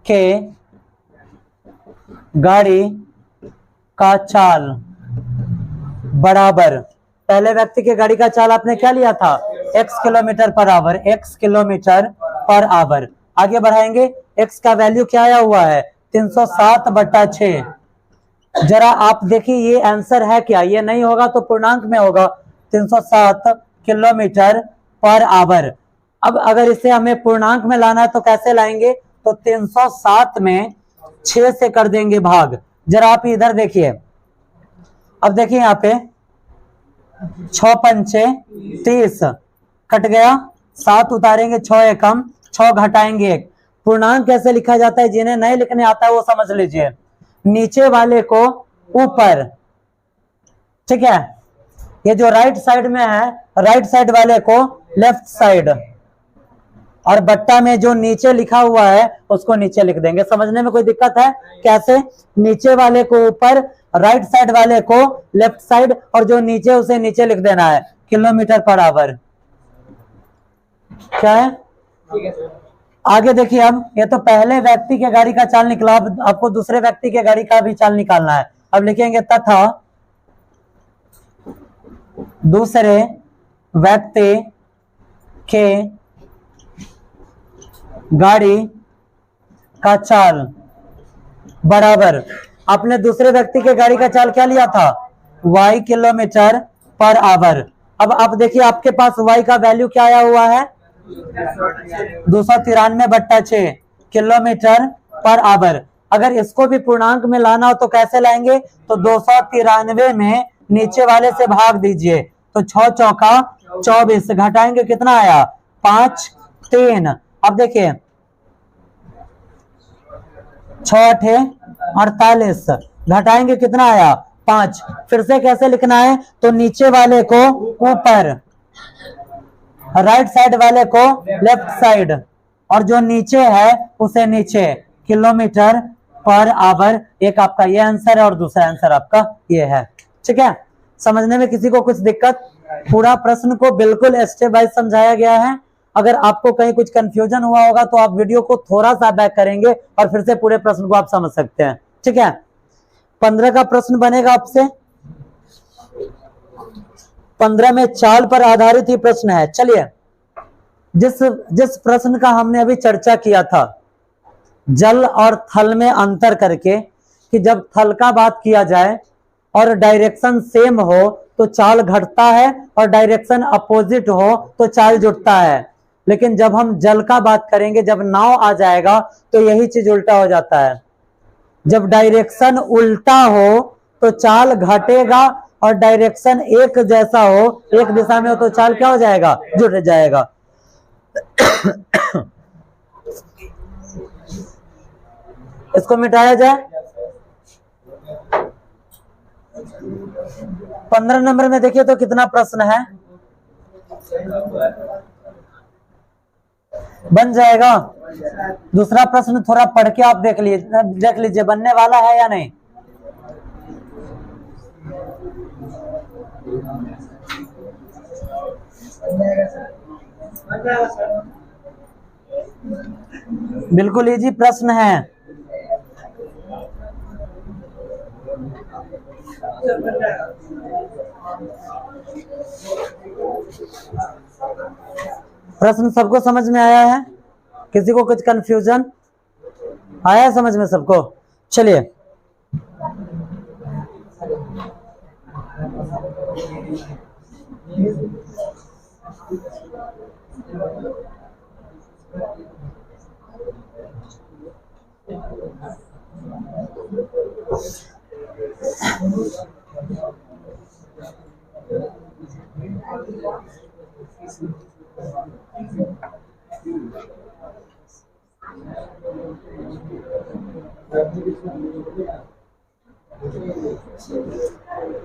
[SPEAKER 1] के गाड़ी का चाल बराबर। पहले व्यक्ति के गाड़ी का चाल आपने क्या लिया था? x kilometre per hour. x kilometre per hour. आगे बढ़ाएंगे, x का वैल्यू क्या आया हुआ है? 307 बट्टा 6। जरा आप देखिए ये आंसर है क्या? ये नहीं होगा तो पूर्णांक में होगा। 307 किलोमीटर पर आवर। अब अगर इसे हमें पूर्णांक में लाना है तो कैसे लाएंगे? तो 307 में 6 से कर देंगे भाग। जरा आप इधर देखिए, अब देखिए यहाँ पे 6 पंचे 30 कट गया, 7 उतारेंगे, 6 एकम 6 घटाएंगे 1। पूर्णांक कैसे लिखा जाता है? जिन्हें नहीं लिखने आता है वो समझ लीजिए। नीचे वाले को ऊपर, ठीक है, ये जो राइट साइड में है राइट साइड वाले को लेफ्ट साइड, और बट्टा में जो नीचे लिखा हुआ है उसको नीचे लिख देंगे। समझने में कोई दिक्कत है? कैसे? नीचे वाले को ऊपर, राइट साइड वाले को लेफ्ट साइड, और जो नीचे उसे नीचे लिख देना है किलोमीटर पर आवर। क्या है? आगे देखिए, अब ये तो पहले व्यक्ति के गाड़ी का चाल निकला, अब आपको दूसरे व्यक्ति के गाड़ी का भी चाल निकालना है। अब लिखेंगे तथा दूसरे व्यक्ति के गाड़ी का चाल बराबर, आपने दूसरे व्यक्ति के गाड़ी का चाल क्या लिया था, y किलोमीटर पर आवर। अब आप देखिए आपके पास y का वैल्यू क्या आया हुआ है, 293/6 किलोमीटर पर आवर। अगर इसको भी पूर्णांक में लाना हो तो कैसे लाएंगे, तो 293 में नीचे वाले से भाग दीजिए, तो 6 चौका 24, घटाएंगे कितना आया 5 3। अब देखिए 6 8 48, घटाएंगे कितना आया 5। फिर से कैसे लिखना है, तो नीचे वाले को ऊपर, राइट साइड वाले को लेफ्ट साइड, और जो नीचे है उसे नीचे, किलोमीटर पर आवर। एक आपका ये आंसर है और दूसरा आंसर आपका ये है। ठीक है, समझने में किसी को कुछ दिक्कत, पूरा प्रश्न को बिल्कुल स्टेप वाइज समझाया गया है। अगर आपको कहीं कुछ कंफ्यूजन हुआ होगा तो आप वीडियो को थोड़ा सा बैक करेंगे और फिर से पूरे प्रश्न को आप समझ सकते हैं। ठीक है, 15 का प्रश्न बनेगा आपसे, 15 में चाल पर आधारित ही प्रश्न है। चलिए, जिस प्रश्न का हमने अभी चर्चा किया था जल और थल में अंतर करके, कि जब थल का बात किया जाए और डायरेक्शन सेम हो तो चाल घटता है और डायरेक्शन अपोजिट हो तो चाल जुटता है, लेकिन जब हम जल का बात करेंगे, जब नाव आ जाएगा तो यही चीज उल्टा हो जाता है। जब डायरेक्शन उल्टा हो तो चाल घटेगा और डायरेक्शन एक जैसा हो, एक दिशा में हो तो चाल क्या हो जाएगा, जुट जाएगा। इसको मिटाया जाए। 15 नंबर में देखिए तो कितना प्रश्न है, बन जाएगा। दूसरा प्रश्न थोड़ा पढ़ के आप देख लीजिए बनने वाला है या नहीं। बिल्कुल इजी प्रश्न है। प्रश्न सबको समझ में आया है, किसी को कुछ कंफ्यूजन आया है समझ में सबको। चलिए,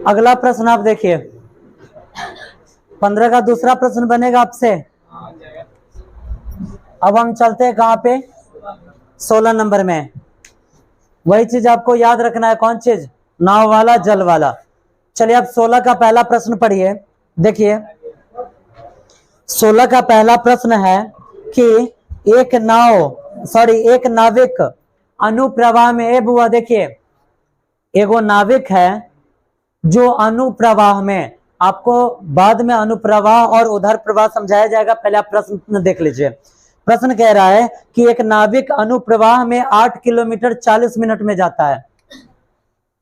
[SPEAKER 1] अगला प्रश्न आप देखिए, 15 का दूसरा प्रश्न बनेगा आपसे। अब हम चलते हैं कहां पे, 16 नंबर में। वही चीज आपको याद रखना है, कौन चीज, नाव वाला जल वाला। चलिए अब 16 का पहला प्रश्न पढ़िए। देखिए 16 का पहला प्रश्न है कि एक नाविक अनुप्रवाह में, ए बुआ देखिए, एगो नाविक है जो अनुप्रवाह में, आपको बाद में अनुप्रवाह और उधर प्रवाह समझाया जाएगा, पहले आप प्रश्न देख लीजिए। प्रश्न कह रहा है कि एक नाविक अनुप्रवाह में 8 किलोमीटर 40 मिनट में जाता है।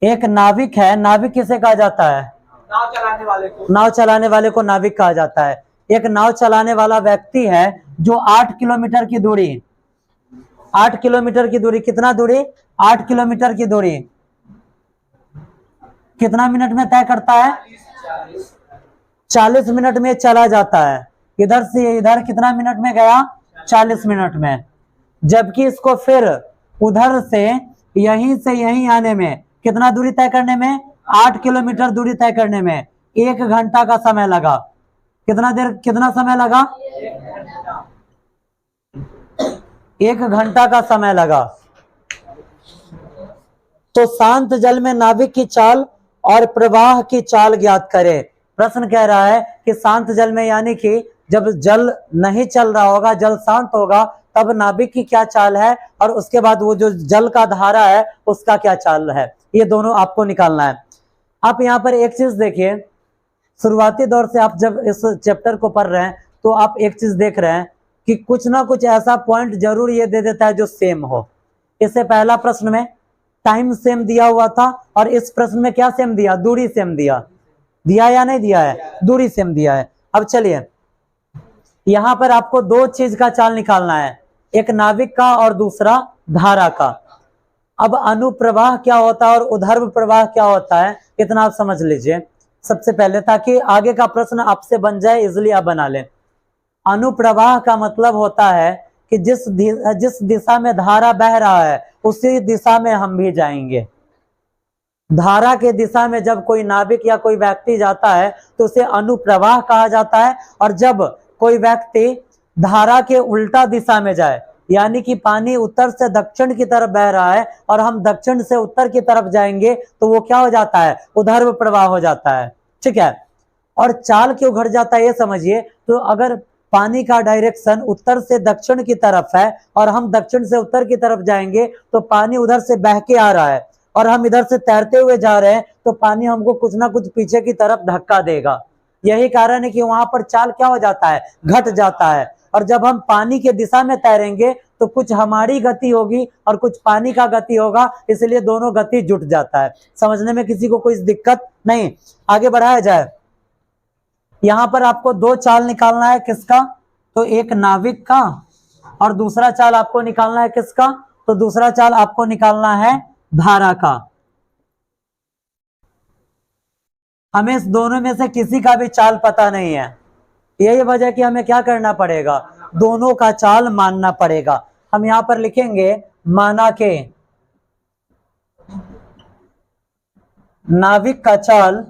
[SPEAKER 1] एक नाविक है, नाविक किसे कहा जाता है, नाव चलाने वाले को नाविक कहा जाता है। एक नाव चलाने वाला व्यक्ति है जो 8 किलोमीटर की दूरी, 8 किलोमीटर की दूरी, कितना दूरी, 8 किलोमीटर की दूरी कितना मिनट में तय करता है, 40 मिनट में चला जाता है। इधर से इधर कितना मिनट में गया, 40 मिनट में। जबकि इसको फिर उधर से यहीं से यहीं आने में कितना दूरी तय करने में, 8 किलोमीटर दूरी तय करने में 1 घंटा का समय लगा। कितना समय लगा, 1 घंटा का समय लगा। तो शांत जल में नाविक की चाल और प्रवाह की चाल ज्ञात करें। प्रश्न कह रहा है कि शांत जल में, यानी कि जब जल नहीं चल रहा होगा, जल शांत होगा, तब नाविक की क्या चाल है और उसके बाद वो जो जल का धारा है उसका क्या चाल है, ये दोनों आपको निकालना है। आप यहाँ पर एक चीज देखिए, शुरुआती दौर से आप जब इस चैप्टर को पढ़ रहे हैं तो आप एक चीज देख रहे हैं कि कुछ ना कुछ ऐसा पॉइंट जरूर ये दे देता है जो सेम हो। इससे पहला प्रश्न में टाइम सेम दिया हुआ था और इस प्रश्न में क्या सेम दिया, दूरी सेम दिया। दिया या नहीं दिया है, दूरी सेम दिया है। अब चलिए यहां पर आपको दो चीज का चाल निकालना है, एक नाविक का और दूसरा धारा का। अब अनुप्रवाह क्या होता है और उधर्व प्रवाह क्या होता है, इतना आप समझ लीजिए सबसे पहले, ताकि आगे का प्रश्न आपसे बन जाए, इजिली आप बना लें। अनुप्रवाह का मतलब होता है कि जिस दिशा में धारा बह रहा है उसी दिशा में हम भी जाएंगे। धारा के दिशा में जब कोई नाविक या कोई व्यक्ति जाता है तो उसे अनुप्रवाह कहा जाता है, और जब कोई व्यक्ति धारा के उल्टा दिशा में जाए, यानी कि पानी उत्तर से दक्षिण की तरफ बह रहा है और हम दक्षिण से उत्तर की तरफ जाएंगे, तो वो क्या हो जाता है, उधर्व प्रवाह हो जाता है। ठीक है। और चाल क्यों घट जाता है ये समझिए। तो अगर पानी का डायरेक्शन उत्तर से दक्षिण की तरफ है और हम दक्षिण से उत्तर की तरफ जाएंगे, तो पानी उधर से बह के आ रहा है और हम इधर से तैरते हुए जा रहे हैं, तो पानी हमको कुछ ना कुछ पीछे की तरफ धक्का देगा। यही कारण है कि वहां पर चाल क्या हो जाता है, घट जाता है। और जब हम पानी के दिशा में तैरेंगे तो कुछ हमारी गति होगी और कुछ पानी का गति होगा, इसलिए दोनों गति जुट जाता है। समझने में किसी को कोई दिक्कत नहीं। आगे बढ़ाया जाए। यहां पर आपको दो चाल निकालना है, किसका, तो एक नाविक का, और दूसरा चाल आपको निकालना है किसका, तो दूसरा चाल आपको निकालना है धारा का। हमें इस दोनों में से किसी का भी चाल पता नहीं है, यही वजह कि हमें क्या करना पड़ेगा, दोनों का चाल मानना पड़ेगा। हम यहां पर लिखेंगे माना के नाविक का चाल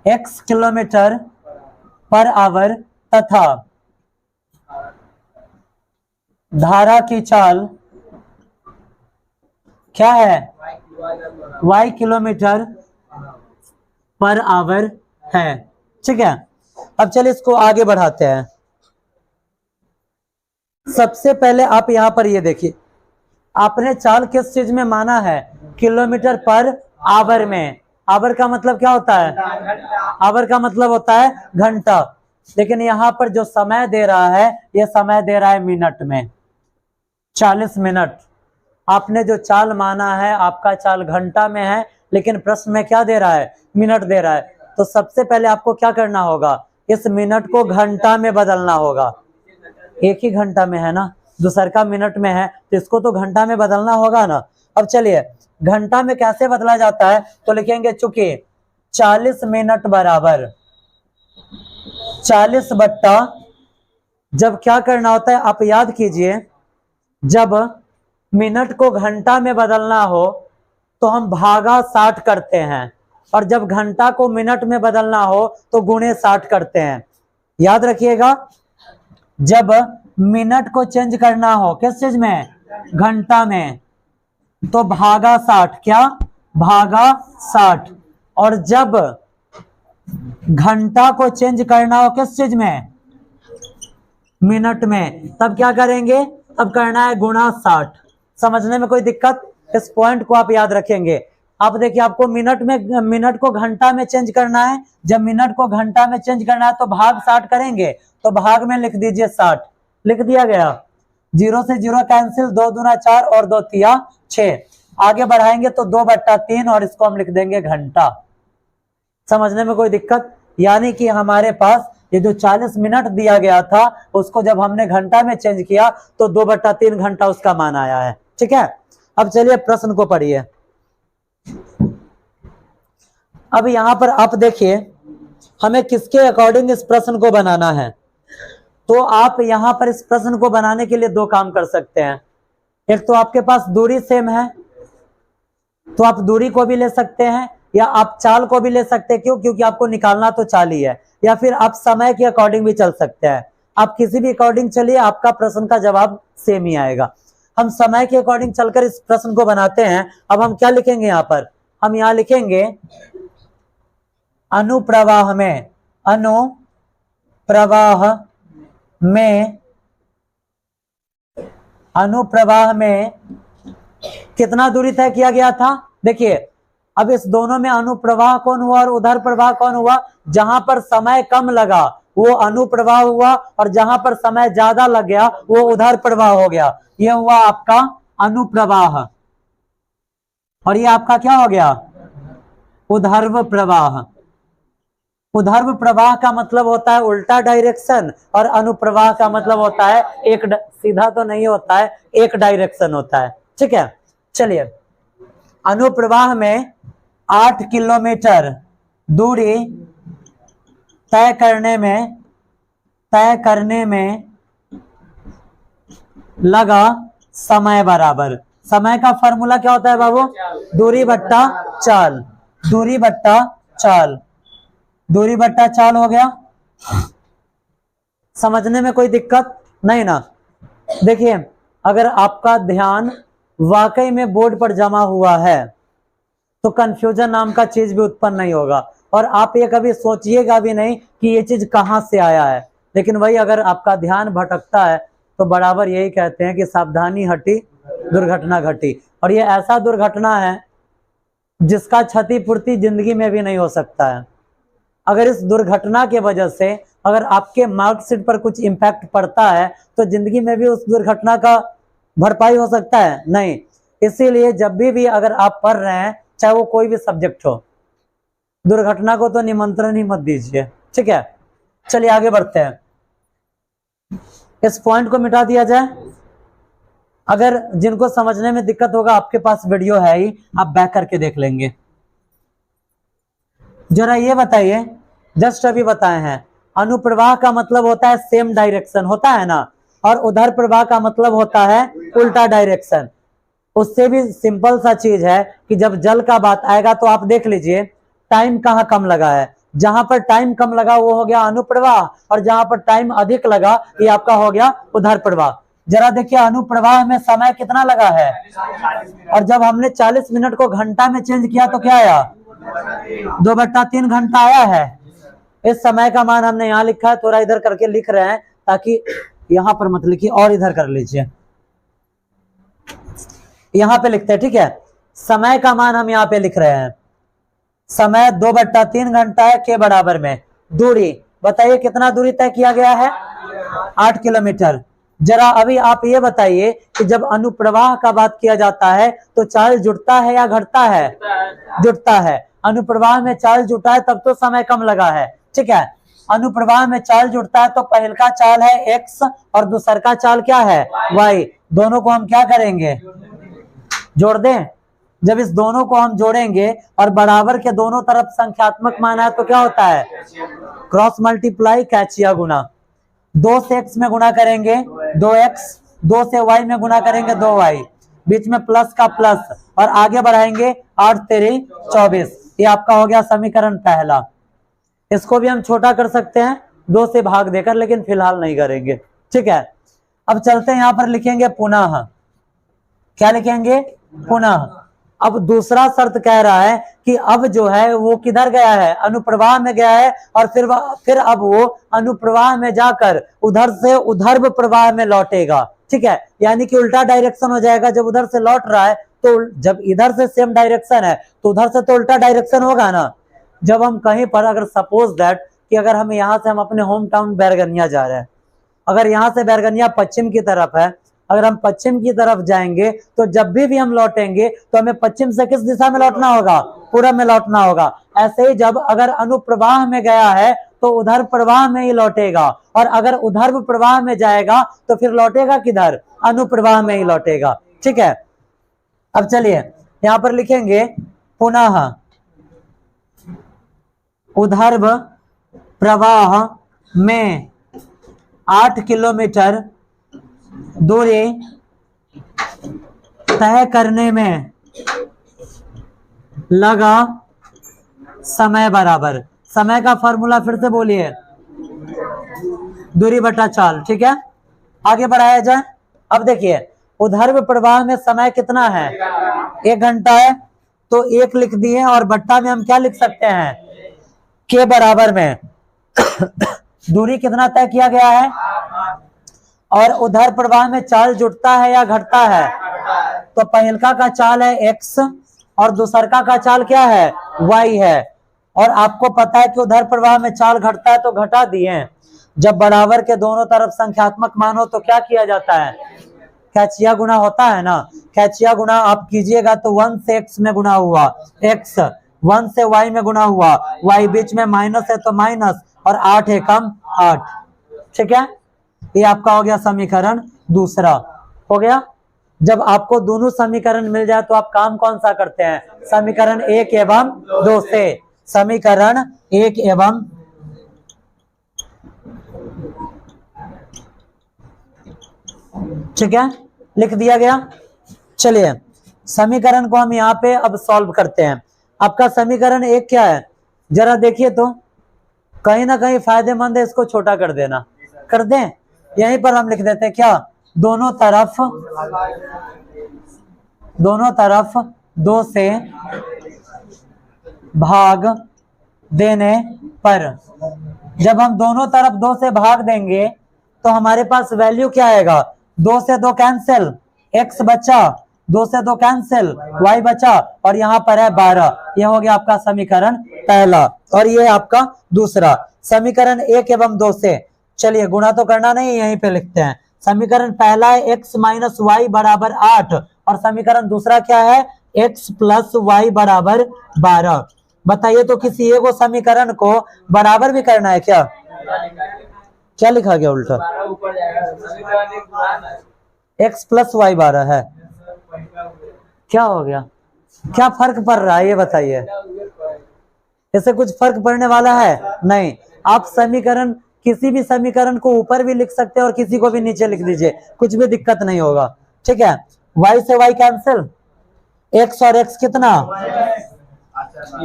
[SPEAKER 1] x किलोमीटर पर आवर तथा धारा की चाल क्या है, y किलोमीटर पर आवर है। ठीक है। अब चलिए इसको आगे बढ़ाते हैं। सबसे पहले आप यहां पर ये देखिए, आपने चाल किस चीज में माना है, किलोमीटर पर आवर में। आवर का मतलब क्या होता है, आवर का मतलब होता है घंटा, लेकिन यहां पर जो समय दे रहा है ये समय दे रहा है मिनट में, 40 मिनट। आपने जो चाल माना है आपका चाल घंटा में है, लेकिन प्रश्न में क्या दे रहा है, मिनट दे रहा है। तो सबसे पहले आपको क्या करना होगा, इस मिनट को घंटा में बदलना होगा। एक ही घंटा में है ना, दूसर का मिनट में है, तो इसको तो घंटा में बदलना होगा ना। अब चलिए घंटा में कैसे बदला जाता है, तो लिखेंगे चूंकि 40 मिनट बराबर 40 बट्टा, जब क्या करना होता है आप याद कीजिए, जब मिनट को घंटा में बदलना हो तो हम भागा 60 करते हैं, और जब घंटा को मिनट में बदलना हो तो गुणे 60 करते हैं। याद रखिएगा, जब मिनट को चेंज करना हो किस चीज में, घंटा में, तो भागा 60, क्या, भागा 60। और जब घंटा को चेंज करना हो किस चीज में, मिनट में, तब क्या करेंगे, तब करना है गुणा 60। समझने में कोई दिक्कत, इस पॉइंट को आप याद रखेंगे। आप देखिए आपको मिनट को घंटा में चेंज करना है, जब मिनट को घंटा में चेंज करना है तो भाग 60 करेंगे, तो भाग में लिख दीजिए 60, लिख दिया गया। 0 से 0 कैंसिल, 2 दूना 4 और 2 तिया 6। आगे बढ़ाएंगे तो 2/3 और इसको हम लिख देंगे घंटा। समझने में कोई दिक्कत, यानी कि हमारे पास ये जो 40 मिनट दिया गया था उसको जब हमने घंटा में चेंज किया तो 2/3 घंटा उसका मान आया है। ठीक है। अब चलिए प्रश्न को पढ़िए। अब यहां पर आप देखिए हमें किसके अकॉर्डिंग इस प्रश्न को बनाना है, तो आप यहां पर इस प्रश्न को बनाने के लिए दो काम कर सकते हैं। एक तो आपके पास दूरी सेम है तो आप दूरी को भी ले सकते हैं, या आप चाल को भी ले सकते हैं। क्यों, क्योंकि आपको निकालना तो चाल ही है। या फिर आप समय के अकॉर्डिंग भी चल सकते हैं। आप किसी भी अकॉर्डिंग चलिए, आपका प्रश्न का जवाब सेम ही आएगा। हम समय के अकॉर्डिंग चलकर इस प्रश्न को बनाते हैं। अब हम क्या लिखेंगे यहाँ पर, हम यहाँ लिखेंगे अनुप्रवाह में, अनुप्रवाह में कितना दूरी तय किया गया था। देखिए अब इस दोनों में अनुप्रवाह कौन हुआ और उधर प्रवाह कौन हुआ? जहां पर समय कम लगा वो अनुप्रवाह हुआ और जहां पर समय ज्यादा लग गया वो उधर प्रवाह हो गया। ये हुआ आपका अनुप्रवाह और ये आपका क्या हो गया? उधर्व प्रवाह। उधर्व प्रवाह का मतलब होता है उल्टा डायरेक्शन और अनुप्रवाह का मतलब होता है सीधा तो नहीं होता है, एक डायरेक्शन होता है। ठीक है, चलिए अनुप्रवाह में 8 किलोमीटर दूरी तय करने में लगा समय बराबर। समय का फॉर्मूला क्या होता है बाबू? दूरी बट्टा चाल। दूरी बट्टा चाल, दूरी बट्टा चाल हो गया। समझने में कोई दिक्कत नहीं ना? देखिए अगर आपका ध्यान वाकई में बोर्ड पर जमा हुआ है तो कंफ्यूजन नाम का चीज भी उत्पन्न नहीं होगा और आप ये कभी सोचिएगा भी नहीं कि ये चीज कहां से आया है। लेकिन वही अगर आपका ध्यान भटकता है तो बराबर यही कहते हैं कि सावधानी हटी दुर्घटना घटी। और ये ऐसा दुर्घटना है जिसका क्षतिपूर्ति जिंदगी में भी नहीं हो सकता है। अगर इस दुर्घटना के वजह से अगर आपके मार्कशीट पर कुछ इम्पैक्ट पड़ता है तो जिंदगी में भी उस दुर्घटना का भरपाई हो सकता है? नहीं। इसीलिए जब भी अगर आप पढ़ रहे हैं चाहे वो कोई भी सब्जेक्ट हो, दुर्घटना को तो निमंत्रण ही मत दीजिए। ठीक है, चलिए आगे बढ़ते हैं। इस पॉइंट को मिटा दिया जाए। अगर जिनको समझने में दिक्कत होगा आपके पास वीडियो है ही, आप बैक करके देख लेंगे। जरा ये बताइए, जस्ट अभी बताए हैं अनुप्रवाह का मतलब होता है सेम डायरेक्शन, होता है ना, और उधर प्रवाह का मतलब होता है उल्टा डायरेक्शन। उससे भी सिंपल सा चीज है कि जब जल का बात आएगा तो आप देख लीजिए टाइम कहाँ कम लगा है। जहां पर टाइम कम लगा वो हो गया अनुप्रवाह और जहां पर टाइम अधिक लगा ये आपका हो गया उधर प्रवाह। जरा देखिए अनुप्रवाह में समय कितना लगा है और जब हमने 40 मिनट को घंटा में चेंज किया तो क्या आया? 2/3 घंटा आया है। इस समय का मान हमने यहाँ लिखा है, थोड़ा इधर करके लिख रहे हैं ताकि यहाँ पर मत लिखिए और इधर कर लीजिए, यहाँ पे लिखते हैं। ठीक है, समय का मान हम यहाँ पे लिख रहे हैं। समय 2/3 घंटा है के बराबर में दूरी बताइए कितना दूरी तय किया गया है? 8 किलोमीटर। जरा अभी आप ये बताइए कि जब अनुप्रवाह का बात किया जाता है तो चाल जुड़ता है या घटता है? जुड़ता है। अनुप्रवाह में चाल जुटा है तब तो समय कम लगा है। ठीक है, अनुप्रवाह में चाल जुड़ता है तो पहल का चाल है x और दूसर का चाल क्या है? y। दोनों को हम क्या करेंगे? जोड़ दें। जब इस दोनों को हम जोड़ेंगे और बराबर के दोनों तरफ संख्यात्मक मान है तो क्या होता है? क्रॉस मल्टीप्लाई, कैचिया गुना। 2 से x में गुना करेंगे 2x, 2 से y में गुना करेंगे 2y, बीच में प्लस का प्लस और आगे बढ़ाएंगे 8 तेरी 24। ये आपका हो गया समीकरण पहला। इसको भी हम छोटा कर सकते हैं 2 से भाग देकर, लेकिन फिलहाल नहीं करेंगे। ठीक है, अब चलते हैं, यहाँ पर लिखेंगे पुनः। क्या लिखेंगे? पुनः। अब दूसरा शर्त कह रहा है कि अब जो है वो किधर गया है? अनुप्रवाह में गया है और फिर अब वो अनुप्रवाह में जाकर उधर से उधर्व प्रवाह में लौटेगा। ठीक है, यानी कि उल्टा डायरेक्शन हो जाएगा। जब उधर से लौट रहा है तो जब इधर से सेम डायरेक्शन है तो उधर से तो उल्टा डायरेक्शन होगा ना। जब हम कहीं पर अगर सपोज दैट कि अगर हम यहाँ से हम अपने होम टाउन बैरगनिया जा रहे हैं, अगर यहाँ से बैरगनिया पश्चिम की तरफ है, अगर हम पश्चिम की तरफ जाएंगे तो जब भी हम लौटेंगे तो हमें पश्चिम से किस दिशा में लौटना होगा? पूरब में लौटना होगा। ऐसे ही जब अगर अनुप्रवाह में गया है तो उधर प्रवाह में ही लौटेगा और अगर उधर प्रवाह में जाएगा तो फिर लौटेगा किधर? अनुप्रवाह में ही लौटेगा। ठीक है, अब चलिए यहाँ पर लिखेंगे पुनः उधर्व प्रवाह में 8 किलोमीटर दूरी तय करने में लगा समय बराबर। समय का फॉर्मूला फिर से बोलिए, दूरी बटा चाल। ठीक है, आगे बढ़ाया जाए। अब देखिए उधर्व प्रवाह में समय कितना है? 1 घंटा है तो 1 लिख दिए और बट्टा में हम क्या लिख सकते हैं? के बराबर में दूरी कितना तय किया गया है और उधर प्रवाह में चाल जुटता है या घटता है? तो पहलका का चाल है x और दूसरका का चाल क्या है, y है। और आपको पता है कि उधर प्रवाह में चाल घटता है तो घटा दिए। जब बराबर के दोनों तरफ संख्यात्मक मान हो तो क्या किया जाता है, कैचिया गुना होता है ना। कैचिया गुना आप कीजिएगा तो 1 से x में गुना हुआ x, 1 से y में गुना हुआ y, बीच में माइनस है तो माइनस, और 8 है कम 8। ठीक है, ये आपका हो गया समीकरण दूसरा। हो गया। जब आपको दोनों समीकरण मिल जाए तो आप काम कौन सा करते हैं, समीकरण 1 एवं 2 से। समीकरण 1 एवं ठीक है, लिख दिया गया। चलिए समीकरण को हम यहाँ पे अब सॉल्व करते हैं। आपका समीकरण 1 क्या है, जरा देखिए तो, कहीं ना कहीं फायदेमंद है इसको छोटा कर देना। कर दें, यहीं पर हम लिख देते हैं क्या, दोनों तरफ 2 से भाग देने पर, जब हम दोनों तरफ 2 से भाग देंगे तो हमारे पास वैल्यू क्या आएगा, 2 से 2 कैंसिल, x बचा, 2 से 2 कैंसिल, y बचा, और यहाँ पर है 12। यह हो गया आपका समीकरण पहला, और ये आपका दूसरा। समीकरण 1 एवं 2 से, चलिए गुणा तो करना नहीं, यहीं पे लिखते हैं। समीकरण पहला है x माइनस वाई बराबर 8, और समीकरण दूसरा क्या है, x प्लस वाई बराबर 12। बताइए तो किसी एक समीकरण को बराबर भी करना है क्या, क्या लिखा गया उल्टा, x प्लस वाई 12 है, क्या हो गया, क्या फर्क पड़ रहा है ये बताइए, इससे कुछ फर्क पड़ने वाला है नहीं। आप समीकरण, किसी भी समीकरण को ऊपर भी लिख सकते हैं और किसी को भी नीचे लिख दीजिए, कुछ भी दिक्कत नहीं होगा। ठीक है, y से y कैंसिल, x और x कितना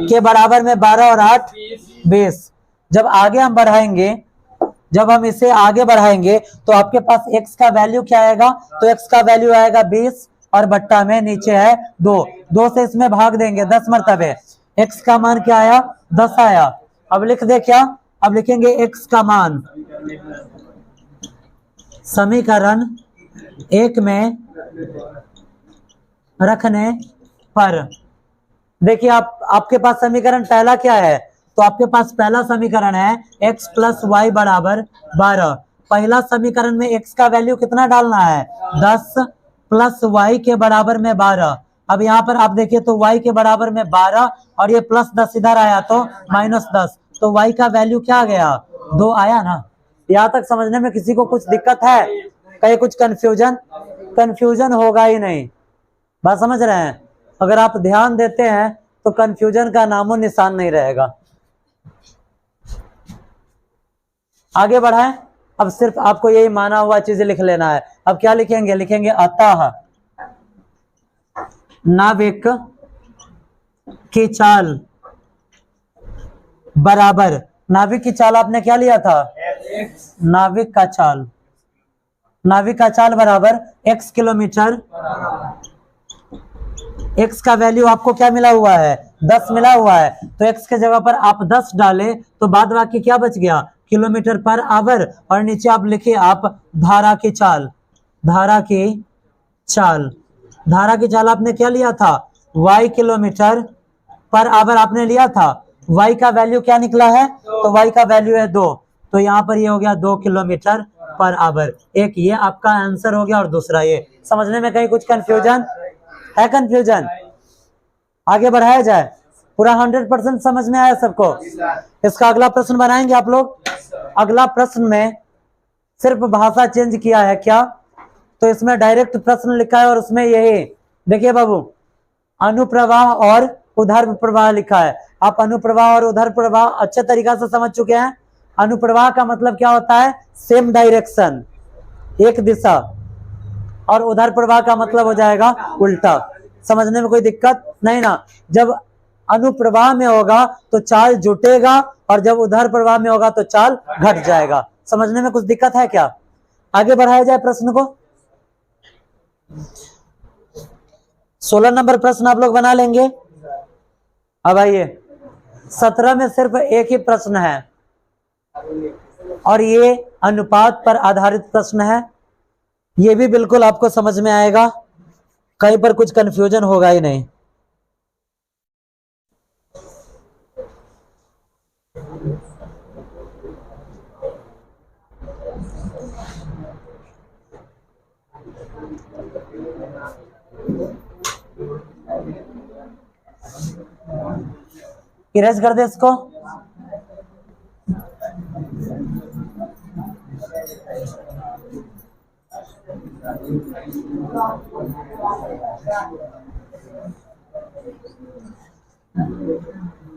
[SPEAKER 1] के बराबर में 12 और 8 20। जब आगे हम बढ़ाएंगे, जब हम इसे आगे बढ़ाएंगे तो आपके पास x का वैल्यू क्या आएगा, तो x का वैल्यू आएगा 20, और बट्टा में नीचे है 2 से इसमें भाग देंगे 10 मरतबे, x का मान क्या आया, 10 आया। अब लिख दे क्या, अब लिखेंगे x का मान समीकरण 1 में रखने पर। देखिए आपके पास समीकरण पहला क्या है, तो आपके पास पहला समीकरण है x प्लस वाई बराबर 12। पहला समीकरण में x का वैल्यू कितना डालना है, 10 प्लस y के बराबर में 12। अब यहाँ पर आप देखिए तो y के बराबर में 12, और ये प्लस 10 इधर आया तो माइनस 10, तो y का वैल्यू क्या आ गया, 2 आया ना। यहाँ तक समझने में किसी को कुछ दिक्कत है, कहीं कुछ कंफ्यूजन होगा ही नहीं, बात समझ रहे हैं। अगर आप ध्यान देते हैं तो कंफ्यूजन का नामो निशान नहीं रहेगा। आगे बढ़ाएं, अब सिर्फ आपको यही माना हुआ चीजें लिख लेना है। अब क्या लिखेंगे, लिखेंगे अतः नाविक की चाल बराबर, नाविक की चाल आपने क्या लिया था, नाविक का चाल बराबर x किलोमीटर, x का वैल्यू आपको क्या मिला हुआ है, 10 मिला हुआ है, तो x के जगह पर आप 10 डाले तो बाद बाकी क्या बच गया, किलोमीटर पर आवर, और नीचे आप लिखिए आप धारा की चाल आपने क्या लिया था, y किलोमीटर पर आवर आपने लिया था। y का वैल्यू क्या निकला है, तो y का वैल्यू है 2, तो यहाँ पर ये हो गया 2 किलोमीटर पर आवर। एक ये आपका आंसर हो गया, और दूसरा ये। समझने में कहीं कुछ कंफ्यूजन है, कंफ्यूजन आगे बढ़ाया जाए, पूरा 100% समझ में आया सबको। इसका अगला प्रश्न बनाएंगे आप लोग। अगला प्रश्न में सिर्फ भाषा चेंज किया है क्या, तो इसमें डायरेक्ट प्रश्न लिखा है, और उसमें यही देखिए बाबू, अनुप्रवाह और उधर प्रवाह लिखा है। आप अनुप्रवाह और उधर प्रवाह अच्छे तरीका से समझ चुके हैं। अनुप्रवाह का मतलब क्या होता है, सेम डायरेक्शन, एक दिशा, और उधर प्रवाह का मतलब हो जाएगा उल्टा। समझने में कोई दिक्कत नहीं ना। जब अनुप्रवाह में होगा तो चाल जुटेगा, और जब उधर प्रवाह में होगा तो चाल घट जाएगा। समझने में कुछ दिक्कत है क्या, आगे बढ़ाया जाए प्रश्न को। 16 नंबर प्रश्न आप लोग बना लेंगे। अब आइए 17 में सिर्फ एक ही प्रश्न है, और ये अनुपात पर आधारित प्रश्न है। ये भी बिल्कुल आपको समझ में आएगा, कहीं पर कुछ कंफ्यूजन होगा ही नहीं। इरेज कर दे इसको।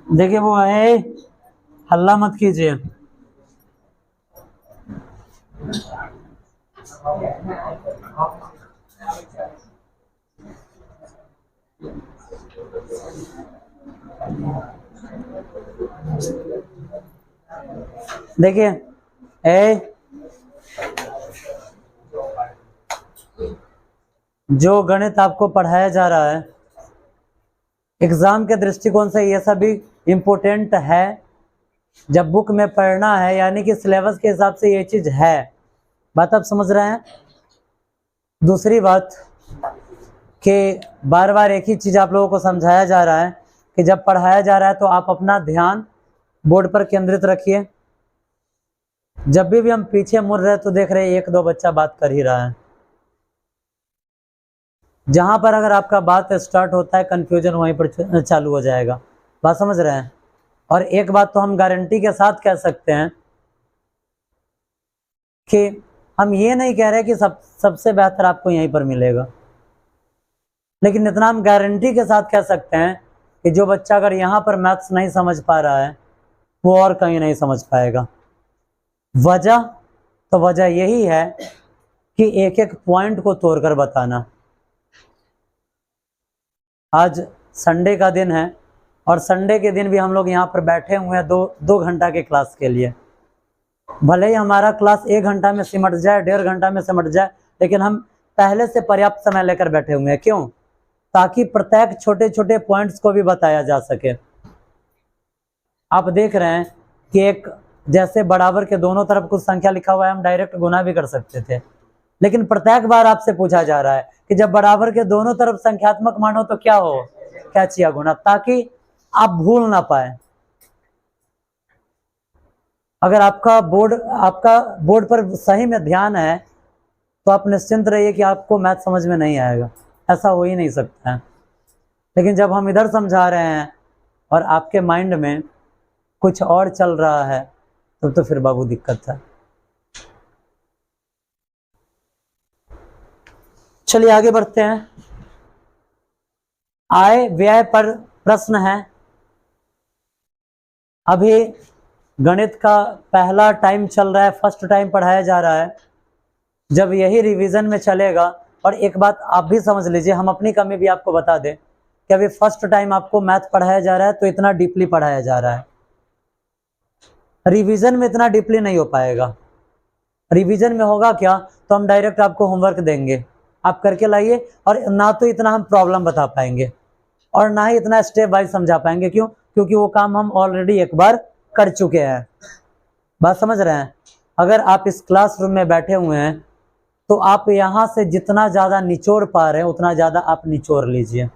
[SPEAKER 1] देखिए वो है, हल्ला मत कीजिए। देखिए ए, जो गणित आपको पढ़ाया जा रहा है एग्जाम के दृष्टिकोण से ये सभी इम्पोर्टेंट है। जब बुक में पढ़ना है यानी कि सिलेबस के हिसाब से ये चीज है। बात आप समझ रहे हैं। दूसरी बात कि बार बार एक ही चीज आप लोगों को समझाया जा रहा है कि जब पढ़ाया जा रहा है तो आप अपना ध्यान बोर्ड पर केंद्रित रखिए। जब भी हम पीछे मुड़ रहे तो देख रहे एक दो बच्चा बात कर ही रहा है। जहां पर अगर आपका बात स्टार्ट होता है कंफ्यूजन वहीं पर चालू हो जाएगा। बात समझ रहे हैं। और एक बात तो हम गारंटी के साथ कह सकते हैं कि हम ये नहीं कह रहे कि सबसे बेहतर आपको यहीं पर मिलेगा, लेकिन इतना हम गारंटी के साथ कह सकते हैं कि जो बच्चा अगर यहाँ पर मैथ्स नहीं समझ पा रहा है वो और कहीं नहीं समझ पाएगा। वजह यही है कि एक एक पॉइंट को तोड़कर बताना। आज संडे का दिन है और संडे के दिन भी हम लोग यहाँ पर बैठे हुए हैं दो घंटा के क्लास के लिए। भले ही हमारा क्लास 1 घंटा में सिमट जाए, 1.5 घंटा में सिमट जाए, लेकिन हम पहले से पर्याप्त समय लेकर बैठे हुए हैं। क्यों? ताकि प्रत्येक छोटे छोटे पॉइंट्स को भी बताया जा सके। आप देख रहे हैं कि एक जैसे बराबर के दोनों तरफ कुछ संख्या लिखा हुआ है, हम डायरेक्ट गुना भी कर सकते थे, लेकिन प्रत्येक बार आपसे पूछा जा रहा है कि जब बराबर के दोनों तरफ संख्यात्मक मान हो तो क्या हो, कैच या गुना, ताकि आप भूल ना पाए। अगर आपका बोर्ड पर सही में ध्यान है तो आप निश्चिंत रहिए कि आपको मैथ समझ में नहीं आएगा। ऐसा हो ही नहीं सकता है। लेकिन जब हम इधर समझा रहे हैं और आपके माइंड में कुछ और चल रहा है तब तो फिर बाबू दिक्कत है। चलिए आगे बढ़ते हैं। आय व्यय पर प्रश्न है। अभी गणित का पहला टाइम चल रहा है, फर्स्ट टाइम पढ़ाया जा रहा है। जब यही रिवीजन में चलेगा, और एक बात आप भी समझ लीजिए, हम अपनी कमी भी आपको बता दें कि अभी फर्स्ट टाइम आपको मैथ पढ़ाया जा रहा है तो इतना डीपली पढ़ाया जा रहा है। रिवीजन में इतना डीपली नहीं हो पाएगा। रिवीजन में होगा क्या, तो हम डायरेक्ट आपको होमवर्क देंगे, आप करके लाइए, और ना तो इतना हम प्रॉब्लम बता पाएंगे और ना ही इतना स्टेप वाइज समझा पाएंगे। क्यों? क्योंकि वो काम हम ऑलरेडी एक बार कर चुके हैं। बात समझ रहे हैं। अगर आप इस क्लासरूम में बैठे हुए हैं तो आप यहां से जितना ज्यादा निचोड़ पा रहे हैं उतना ज्यादा आप निचोड़ लीजिए।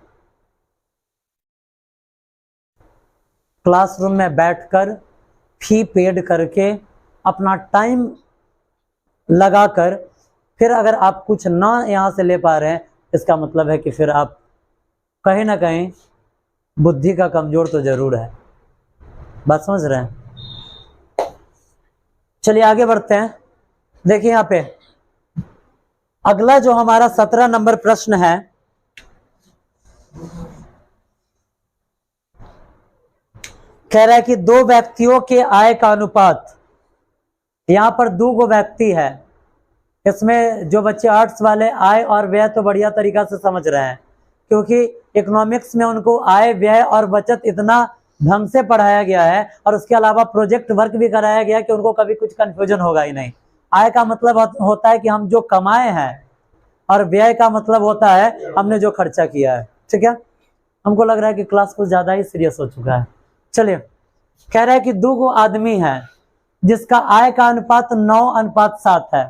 [SPEAKER 1] क्लासरूम में बैठकर फी पेड करके अपना टाइम लगाकर फिर अगर आप कुछ ना यहां से ले पा रहे हैं, इसका मतलब है कि फिर आप कहीं ना कहीं बुद्धि का कमजोर तो जरूर है। बात समझ रहे हैं। चलिए आगे बढ़ते हैं। देखिए यहाँ पे अगला जो हमारा 17 नंबर प्रश्न है, कह रहा है कि दो व्यक्तियों के आय का अनुपात। यहां पर दो व्यक्ति है। इसमें जो बच्चे आर्ट्स वाले आय और व्यय तो बढ़िया तरीका से समझ रहे हैं, क्योंकि इकोनॉमिक्स में उनको आय व्यय और बचत इतना ढंग से पढ़ाया गया है और उसके अलावा प्रोजेक्ट वर्क भी कराया गया कि उनको कभी कुछ कंफ्यूजन होगा ही नहीं। आय का मतलब होता है कि हम जो कमाए हैं, और व्यय का मतलब होता है हमने जो खर्चा किया है। ठीक है, हमको लग रहा है कि क्लास कुछ ज्यादा ही सीरियस हो चुका है। चलिए, कह रहा है कि दो आदमी है जिसका आय का अनुपात 9:7 है।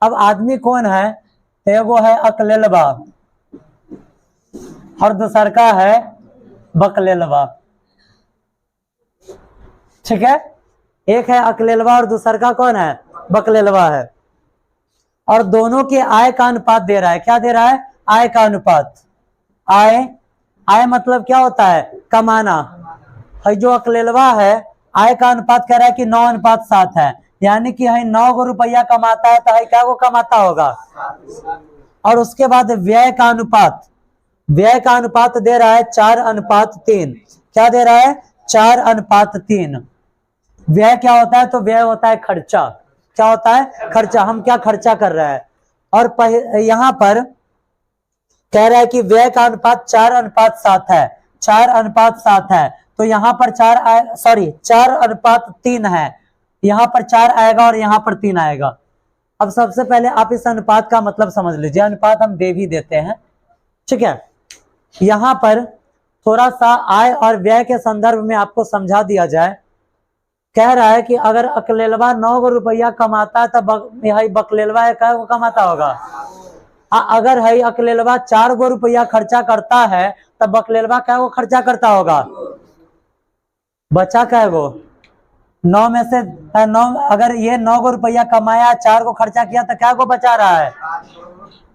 [SPEAKER 1] अब आदमी कौन है? एगो है अकलेलवा और दूसर का है बकलेलवा। ठीक है, एक है अकलेलवा और दूसर का कौन है? बकलेलवा है। और दोनों के आय का अनुपात दे रहा है। क्या दे रहा है? आय का अनुपात। आय मतलब क्या होता है? कमाना। और जो अकलेलवा है आय का अनुपात कह रहा है कि 9:7 है, यानी कि है 9 रुपया कमाता है तो है क्या को कमाता होगा। और उसके बाद व्यय का अनुपात, व्यय का अनुपात दे रहा है 4:3। क्या दे रहा है? 4:3। व्यय क्या होता है? तो व्यय होता है खर्चा। क्या होता है? खर्चा। हम क्या खर्चा कर रहे हैं। और यहां पर कह रहा है कि व्यय का अनुपात 4:7 है, 4:7 है, तो यहां पर 4:3 है, यहां पर 4 आएगा और यहां पर 3 आएगा। अब सबसे पहले आप इस अनुपात का मतलब समझ लीजिए, अनुपात हम दे भी देते हैं, ठीक है। यहां पर थोड़ा सा आय और व्यय के संदर्भ में आपको समझा दिया जाए। कह रहा है कि अगर अकलेलवा 9 रुपया कमाता है तब बकलेलवा क्या कमाता होगा। अगर है अकलेलवा 4 रुपया खर्चा करता है तब बकलेलवा क्या वो खर्चा करता होगा। बचा क्या गो? 9 में से 9, अगर ये 9 रुपया कमाया, 4 को खर्चा किया तो क्या को बचा रहा है।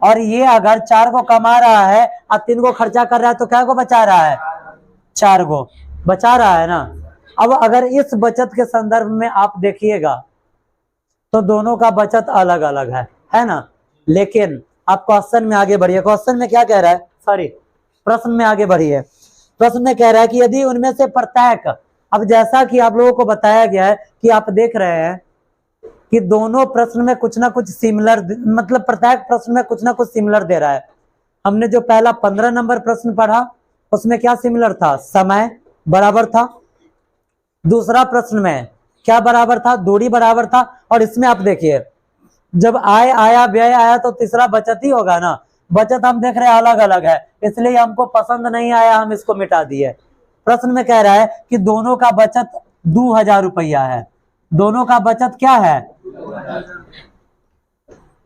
[SPEAKER 1] और ये अगर 4 को कमा रहा है और 3 को खर्चा कर रहा है तो क्या को बचा रहा है? 4 को बचा रहा है ना। अब अगर इस बचत के संदर्भ में आप देखिएगा तो दोनों का बचत अलग अलग है ना। लेकिन आप क्वेश्चन में आगे बढ़िए। क्वेश्चन में क्या कह रहा है, सॉरी प्रश्न में आगे बढ़िए। प्रश्न में कह रहा है कि यदि उनमें से प्रत्येक, अब जैसा कि आप लोगों को बताया गया है कि आप देख रहे हैं कि दोनों प्रश्न में कुछ ना कुछ सिमिलर, मतलब प्रत्येक प्रश्न में कुछ ना कुछ सिमिलर दे रहा है। हमने जो पहला 15 नंबर प्रश्न पढ़ा उसमें क्या सिमिलर था? समय बराबर था। दूसरा प्रश्न में क्या बराबर था? दूरी बराबर था। और इसमें आप देखिए जब आय आया व्यय आया तो तीसरा बचत ही होगा ना। बचत हम देख रहे हैं अलग अलग है, इसलिए हमको पसंद नहीं आया, हम इसको मिटा दिए। प्रश्न में कह रहा है कि दोनों का बचत 2000 रुपया है। दोनों का बचत क्या है?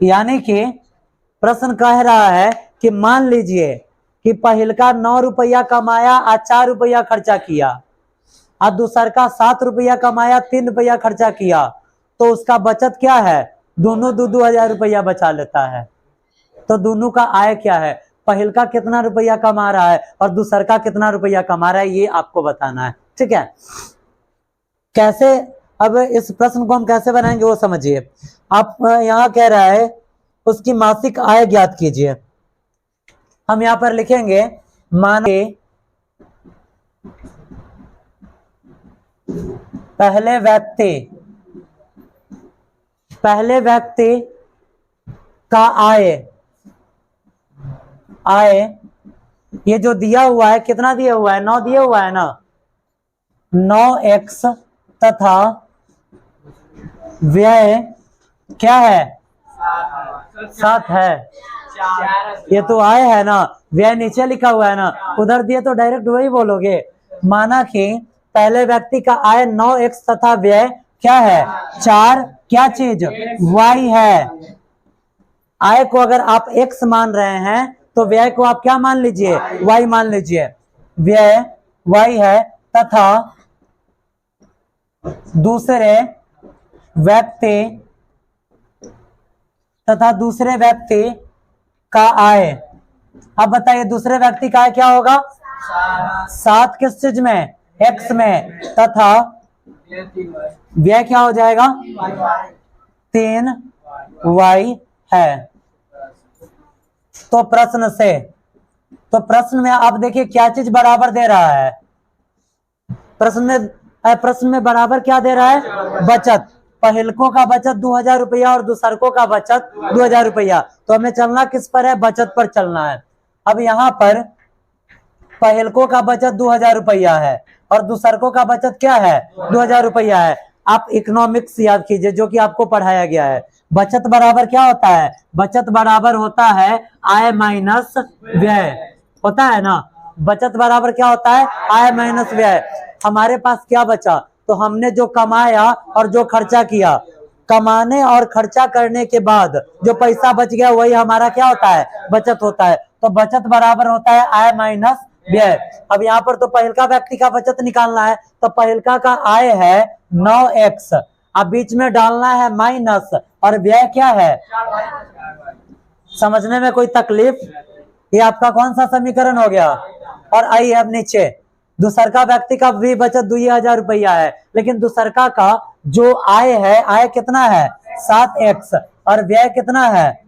[SPEAKER 1] यानी कि प्रश्न कह रहा है कि मान लीजिए कि पहल का 9 रुपया कमाया और 4 रुपया खर्चा किया, और दूसर का 7 रुपया कमाया 3 रुपया खर्चा किया, तो उसका बचत क्या है? दोनों 2-2000 रुपया बचा लेता है। तो दोनों का आय क्या है? पहल का कितना रुपया कमा रहा है और दूसर का कितना रुपया कमा रहा है, ये आपको बताना है, ठीक है। कैसे, अब इस प्रश्न को हम कैसे बनाएंगे वो समझिए। आप यहाँ कह रहा है उसकी मासिक आय ज्ञात कीजिए। हम यहाँ पर लिखेंगे माने पहले व्यक्ति का आय ये जो दिया हुआ है, कितना दिया हुआ है? 9 दिया हुआ है ना। 9x तथा व्यय क्या है? 7 है। ये तो आय है ना, व्यय नीचे लिखा हुआ है ना, उधर दिए तो डायरेक्ट वही बोलोगे। माना कि पहले व्यक्ति का आय 9x तथा व्यय क्या है? 4 क्या चीज? y है। आय को अगर आप x मान रहे हैं तो व्यय को आप क्या मान लीजिए? y मान लीजिए। व्यय y है तथा दूसरे व्यक्ति का आय, अब बताइए दूसरे व्यक्ति का आय क्या होगा? 7 किस चीज में? x में, तथा व्यय क्या हो जाएगा? 3y है। तो प्रश्न में आप देखिए क्या चीज बराबर दे रहा है। प्रश्न में बराबर क्या दे रहा है? बचत। पहलकों का बचत 2000 रुपया और दूसरकों का बचत 2000 रुपया। तो हमें चलना किस पर है? बचत पर चलना है। अब यहाँ पर पहलकों का बचत 2000 रुपया है और दूसरकों का बचत क्या है? 2000 रुपया है। आप इकोनॉमिक्स याद कीजिए जो कि आपको पढ़ाया गया है। बचत बराबर क्या होता है? बचत बराबर होता है आय माइनस व्यय, होता है ना। बचत बराबर क्या होता है? आय माइनस व्यय। हमारे पास क्या बचा? तो हमने जो कमाया और जो खर्चा किया, कमाने और खर्चा करने के बाद जो पैसा बच गया वही हमारा क्या होता है? बचत होता है। तो बचत बराबर होता है आय माइनस व्यय। अब यहाँ पर तो पहलका व्यक्ति का बचत निकालना है, तो पहलका का आय है 9x, अब बीच में डालना है माइनस, और व्यय क्या है? समझने में कोई तकलीफ? ये आपका कौन सा समीकरण हो गया? और आइए अब नीचे दूसरका व्यक्ति का भी बचत 2000 रुपया है, लेकिन दूसरका का जो आय है, आय कितना है 7x और व्यय कितना है,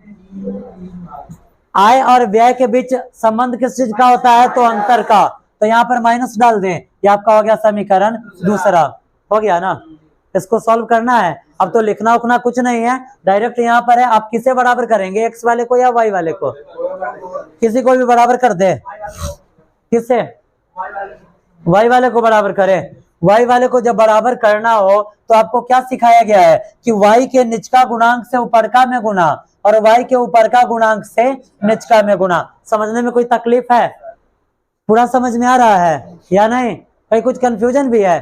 [SPEAKER 1] आय और व्यय के बीच संबंध किस चीज का होता है, तो अंतर का। तो यहाँ पर माइनस डाल दें, ये आपका हो गया समीकरण दूसरा। हो गया ना, इसको सॉल्व करना है। अब तो लिखना उखना कुछ नहीं है, डायरेक्ट यहाँ पर है। आप किसे बराबर करेंगे, एक्स वाले को या वाई वाले को, किसी को भी बराबर कर दे, किससे, वाई वाले को बराबर करें। वाई वाले को जब बराबर करना हो तो आपको क्या सिखाया गया है कि वाई के निचका गुणांक से ऊपरका में गुना और वाई के ऊपरका गुणांक से निचका में गुना। समझने में कोई तकलीफ है, पूरा समझ में आ रहा है या नहीं, कहीं कुछ कंफ्यूजन भी है,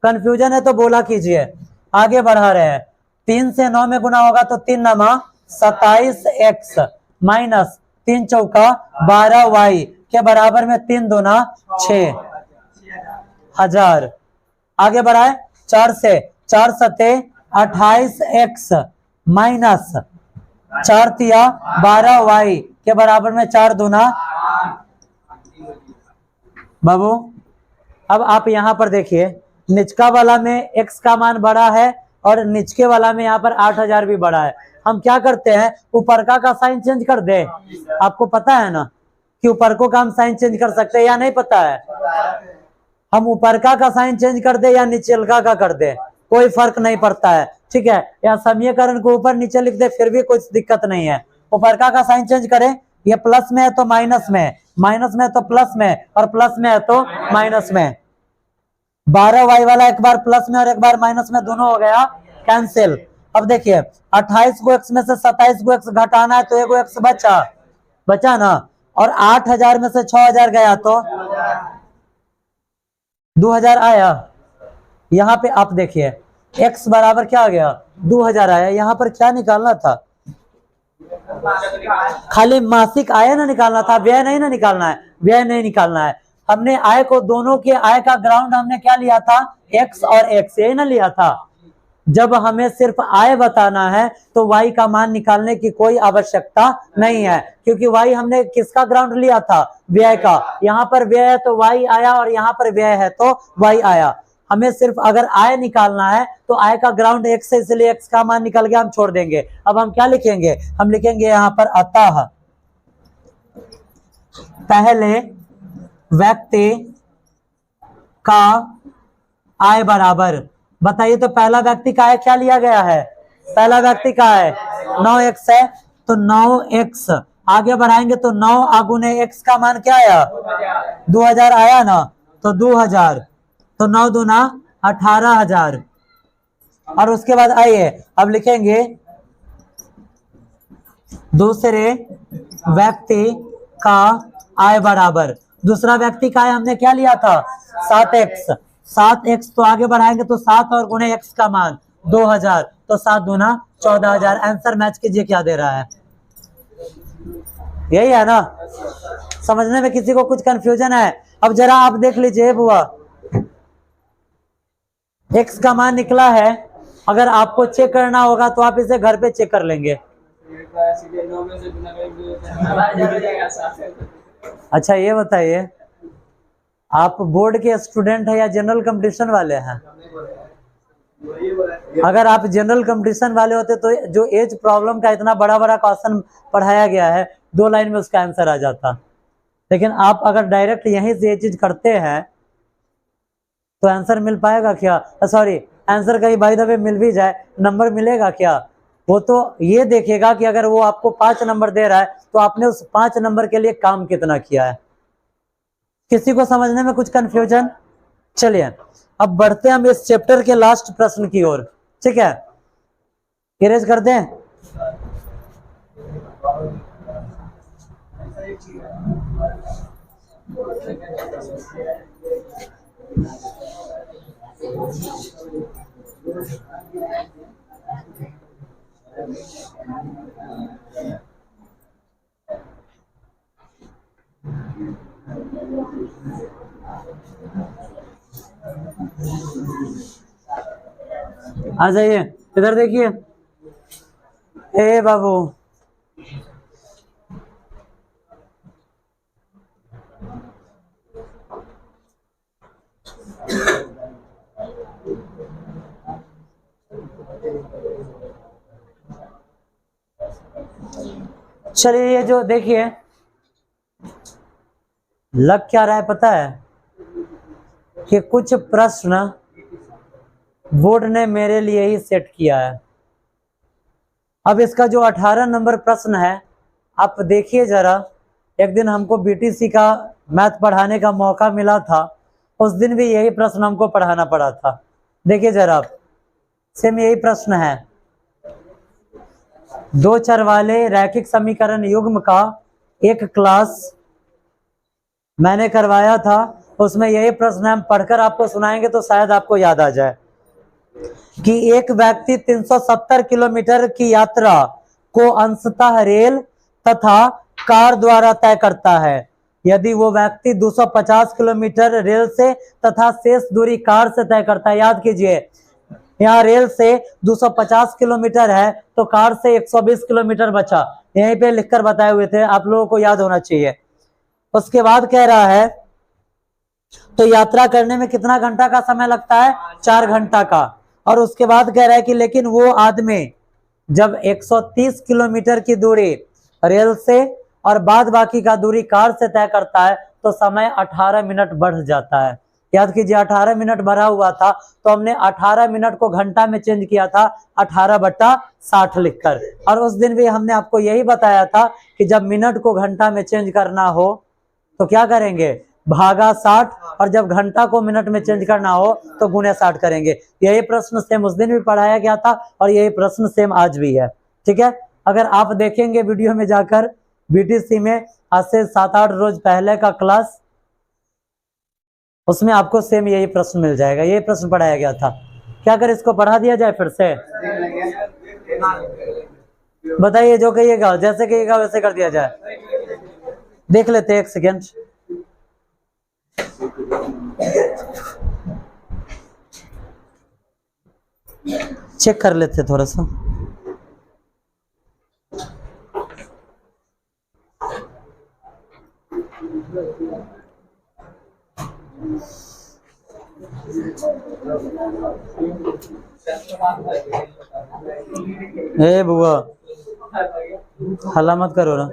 [SPEAKER 1] कंफ्यूजन है तो बोला कीजिए। आगे बढ़ा रहे हैं, 3 से 9 में गुना होगा तो 3 नमा 27x माइनस 3 चौका 12y के बराबर में 3 दूना 6000। आगे बढ़ाए, 4 से 4 सते 28x माइनस 4 तिया 12y के बराबर में 4 दूना। बाबू अब आप यहां पर देखिए, निचका वाला में x का मान बड़ा है और निचके वाला में यहाँ पर 8000 भी बड़ा है। हम क्या करते हैं, ऊपरका का साइन चेंज कर दे। आपको पता है ना कि ऊपरको का हम साइन चेंज कर सकते हैं या नहीं पता है, हम ऊपरका का साइन चेंज कर दे या निचलका का कर दे, कोई फर्क नहीं पड़ता है, ठीक है। या समीकरण को ऊपर नीचे लिख दे फिर भी कुछ दिक्कत नहीं है। ऊपरका का साइन चेंज करें, ये प्लस में है तो माइनस में, माइनस में तो प्लस में और प्लस में है तो माइनस में। 12y वाला एक बार प्लस में और एक बार माइनस में, दोनों हो गया कैंसिल। अब देखिए 28 को x में से 27 को x घटाना है तो एगो x बचा ना, और 8000 में से 6000 गया तो 2000 आया। यहाँ पे आप देखिए x बराबर क्या आ गया 2000 आया। यहाँ पर क्या निकालना था, खाली मासिक आय ना निकालना था, व्यय नहीं ना निकालना है, व्यय नहीं निकालना है। हमने आय को, दोनों के आय का ग्राउंड हमने क्या लिया था, x और x, यही ना लिया था। जब हमें सिर्फ आय बताना है तो y का मान निकालने की कोई आवश्यकता नहीं है, क्योंकि y हमने किसका ग्राउंड लिया था, व्यय का। यहाँ पर व्यय है तो y आया और यहाँ पर व्यय है तो y आया। हमें सिर्फ अगर आय निकालना है तो आय का ग्राउंड x है, इसलिए x का मान निकल गया, हम छोड़ देंगे। अब हम क्या लिखेंगे, हम लिखेंगे यहाँ पर अतः पहले व्यक्ति का आय बराबर, बताइए तो पहला व्यक्ति का आय क्या लिया गया है, पहला व्यक्ति का आय 9x है तो 9x। आगे बढ़ाएंगे तो 9 आगुने x का मान क्या आया 2000 आया ना, तो 2000 तो 9 दूना 18000। और उसके बाद आइए अब लिखेंगे दूसरे व्यक्ति का आय बराबर, दूसरा व्यक्ति का आय हमने क्या लिया था 7x, 7x तो आगे बढ़ाएंगे तो 7 और गुणे x का मान 2000 तो 7 दूना 14000। आंसर मैच कीजिए क्या दे रहा है, यही है ना। समझने में किसी को कुछ कंफ्यूजन है, अब जरा आप देख लीजिए बुआ, x का मान निकला है। अगर आपको चेक करना होगा तो आप इसे घर पे चेक कर लेंगे। अच्छा ये बताइए, आप बोर्ड के स्टूडेंट है या जनरल कंपटीशन वाले हैं? अगर आप जनरल कंपटीशन वाले होते तो जो एज प्रॉब्लम का इतना बड़ा बड़ा क्वेश्चन पढ़ाया गया है 2 लाइन में उसका आंसर आ जाता। लेकिन आप अगर डायरेक्ट यहीं से ये चीज करते हैं तो आंसर मिल पाएगा क्या, सॉरी आंसर कहीं बाय द वे मिल भी जाए, नंबर मिलेगा क्या? वो तो ये देखेगा कि अगर वो आपको 5 नंबर दे रहा है तो आपने उस 5 नंबर के लिए काम कितना किया है। किसी को समझने में कुछ कंफ्यूजन? चलिए अब बढ़ते हैं हम इस चैप्टर के लास्ट प्रश्न की ओर, ठीक है। इरेज कर दें। आ जाइए इधर देखिए, ए बाबू चलिए ये जो देखिए लग क्या रहा है पता है कि कुछ प्रश्न बोर्ड ने मेरे लिए ही सेट किया है। अब इसका जो 18 नंबर प्रश्न है आप देखिए जरा, एक दिन हमको बीटीसी का मैथ पढ़ाने का मौका मिला था, उस दिन भी यही प्रश्न हमको पढ़ाना पड़ा था। देखिए जरा आप, सेम यही प्रश्न है। दो चर वाले रैखिक समीकरण युग्म का एक क्लास मैंने करवाया था, उसमें यही प्रश्न हम पढ़कर आपको सुनाएंगे तो शायद आपको याद आ जाए कि एक व्यक्ति 370 किलोमीटर की यात्रा को अंशतः रेल तथा कार द्वारा तय करता है। यदि वो व्यक्ति 250 किलोमीटर रेल से तथा शेष दूरी कार से तय करता है, याद कीजिए यहाँ रेल से 250 किलोमीटर है तो कार से 120 किलोमीटर बचा, यहीं पे लिखकर बताए हुए थे, आप लोगों को याद होना चाहिए। उसके बाद कह रहा है तो यात्रा करने में कितना घंटा का समय लगता है, 4 घंटा का। और उसके बाद कह रहा है कि लेकिन वो आदमी जब 130 किलोमीटर की दूरी रेल से और बाद बाकी का दूरी कार से तय करता है तो समय 18 मिनट बढ़ जाता है। याद कीजिए 18 मिनट बढ़ा हुआ था तो हमने 18 मिनट को घंटा में चेंज किया था 18/60 लिखकर। और उस दिन भी हमने आपको यही बताया था कि जब मिनट को घंटा में चेंज करना हो तो क्या करेंगे, भागा 60, और जब घंटा को मिनट में चेंज करना हो तो गुणे 60 करेंगे। यही प्रश्न सेम उस दिन भी पढ़ाया गया था और यही प्रश्न सेम आज भी है। ठीक है, अगर आप देखेंगे वीडियो में जाकर बीटीसी में आज से 7-8 रोज पहले का क्लास, उसमें आपको सेम यही प्रश्न मिल जाएगा, यही प्रश्न पढ़ाया गया था। क्या कर इसको पढ़ा दिया जाए फिर से, बताइए जो कहिएगा, जैसे कहिएगा वैसे कर दिया जाए। देख लेते हैं, एक सेकेंड। चेक कर लेते थोड़ा सा। ए बुआ हल्ला मत करो ना।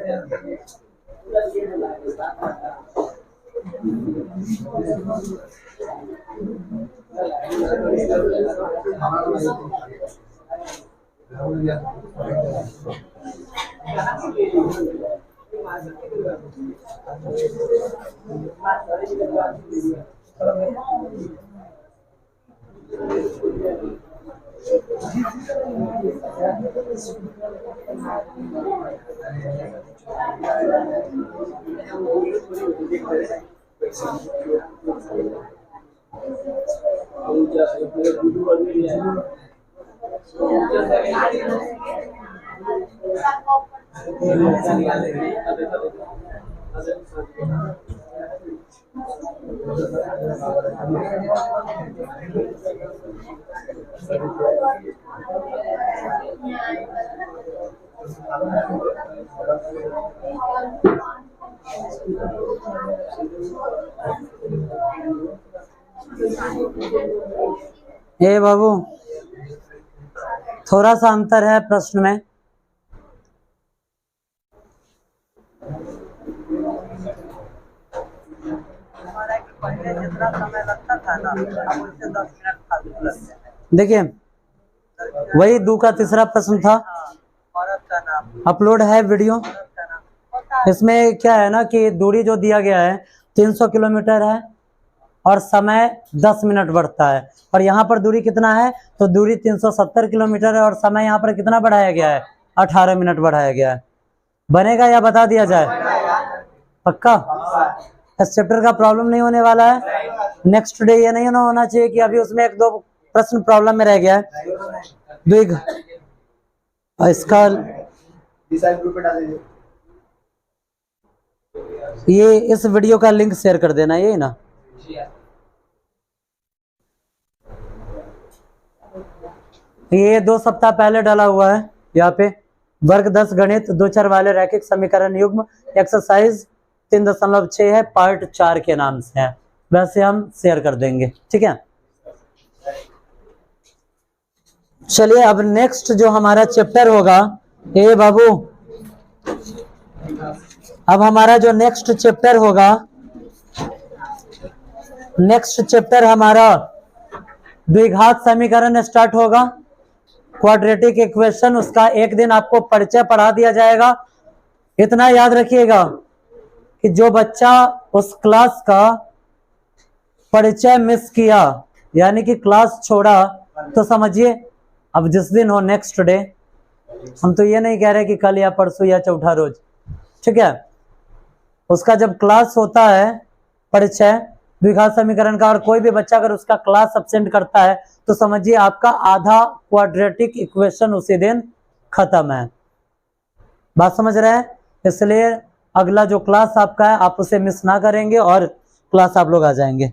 [SPEAKER 1] ए बाबू थोड़ा सा अंतर है प्रश्न में। देखिए वही 2 का तीसरा प्रश्न था, अपलोड है वीडियो। इसमें क्या है ना कि दूरी जो दिया गया है 300 किलोमीटर है और समय 10 मिनट बढ़ता है, और यहाँ पर दूरी कितना है तो दूरी 370 किलोमीटर है और समय यहाँ पर कितना बढ़ाया गया है, 18 मिनट बढ़ाया गया है। बनेगा या बता दिया जाए, पक्का? इस चैप्टर का प्रॉब्लम नहीं होने वाला है। नेक्स्ट डे ये नहीं होना चाहिए कि अभी उसमें 1-2 प्रश्न प्रॉब्लम में रह गया है। इसका ये इस वीडियो का लिंक शेयर कर देना, ये ना ये 2 सप्ताह पहले डाला हुआ है यहाँ पे। वर्ग 10 गणित 2 चर वाले रैखिक समीकरण युग्म एक्सरसाइज 3.6 है, पार्ट 4 के नाम से है, वैसे हम शेयर कर देंगे। ठीक है, चलिए अब नेक्स्ट जो हमारा चैप्टर होगा, ए बाबू अब हमारा जो नेक्स्ट चैप्टर होगा, नेक्स्ट चैप्टर हमारा द्विघात समीकरण स्टार्ट होगा, क्वाड्रेटिक इक्वेशन। उसका एक दिन आपको परिचय पढ़ा दिया जाएगा। इतना याद रखिएगा कि जो बच्चा उस क्लास का परिचय मिस किया, यानी कि क्लास छोड़ा, तो समझिए अब जिस दिन हो नेक्स्ट डे, हम तो ये नहीं कह रहे कि कल या परसों या चौथा रोज, ठीक है, उसका जब क्लास होता है परिचय द्विघात समीकरण का, और कोई भी बच्चा अगर उसका क्लास अब्सेंट करता है तो समझिए आपका आधा क्वाड्रेटिक इक्वेशन उसी दिन खत्म है। बात समझ रहे हैं? इसलिए अगला जो क्लास आपका है आप उसे मिस ना करेंगे और क्लास आप लोग आ जाएंगे।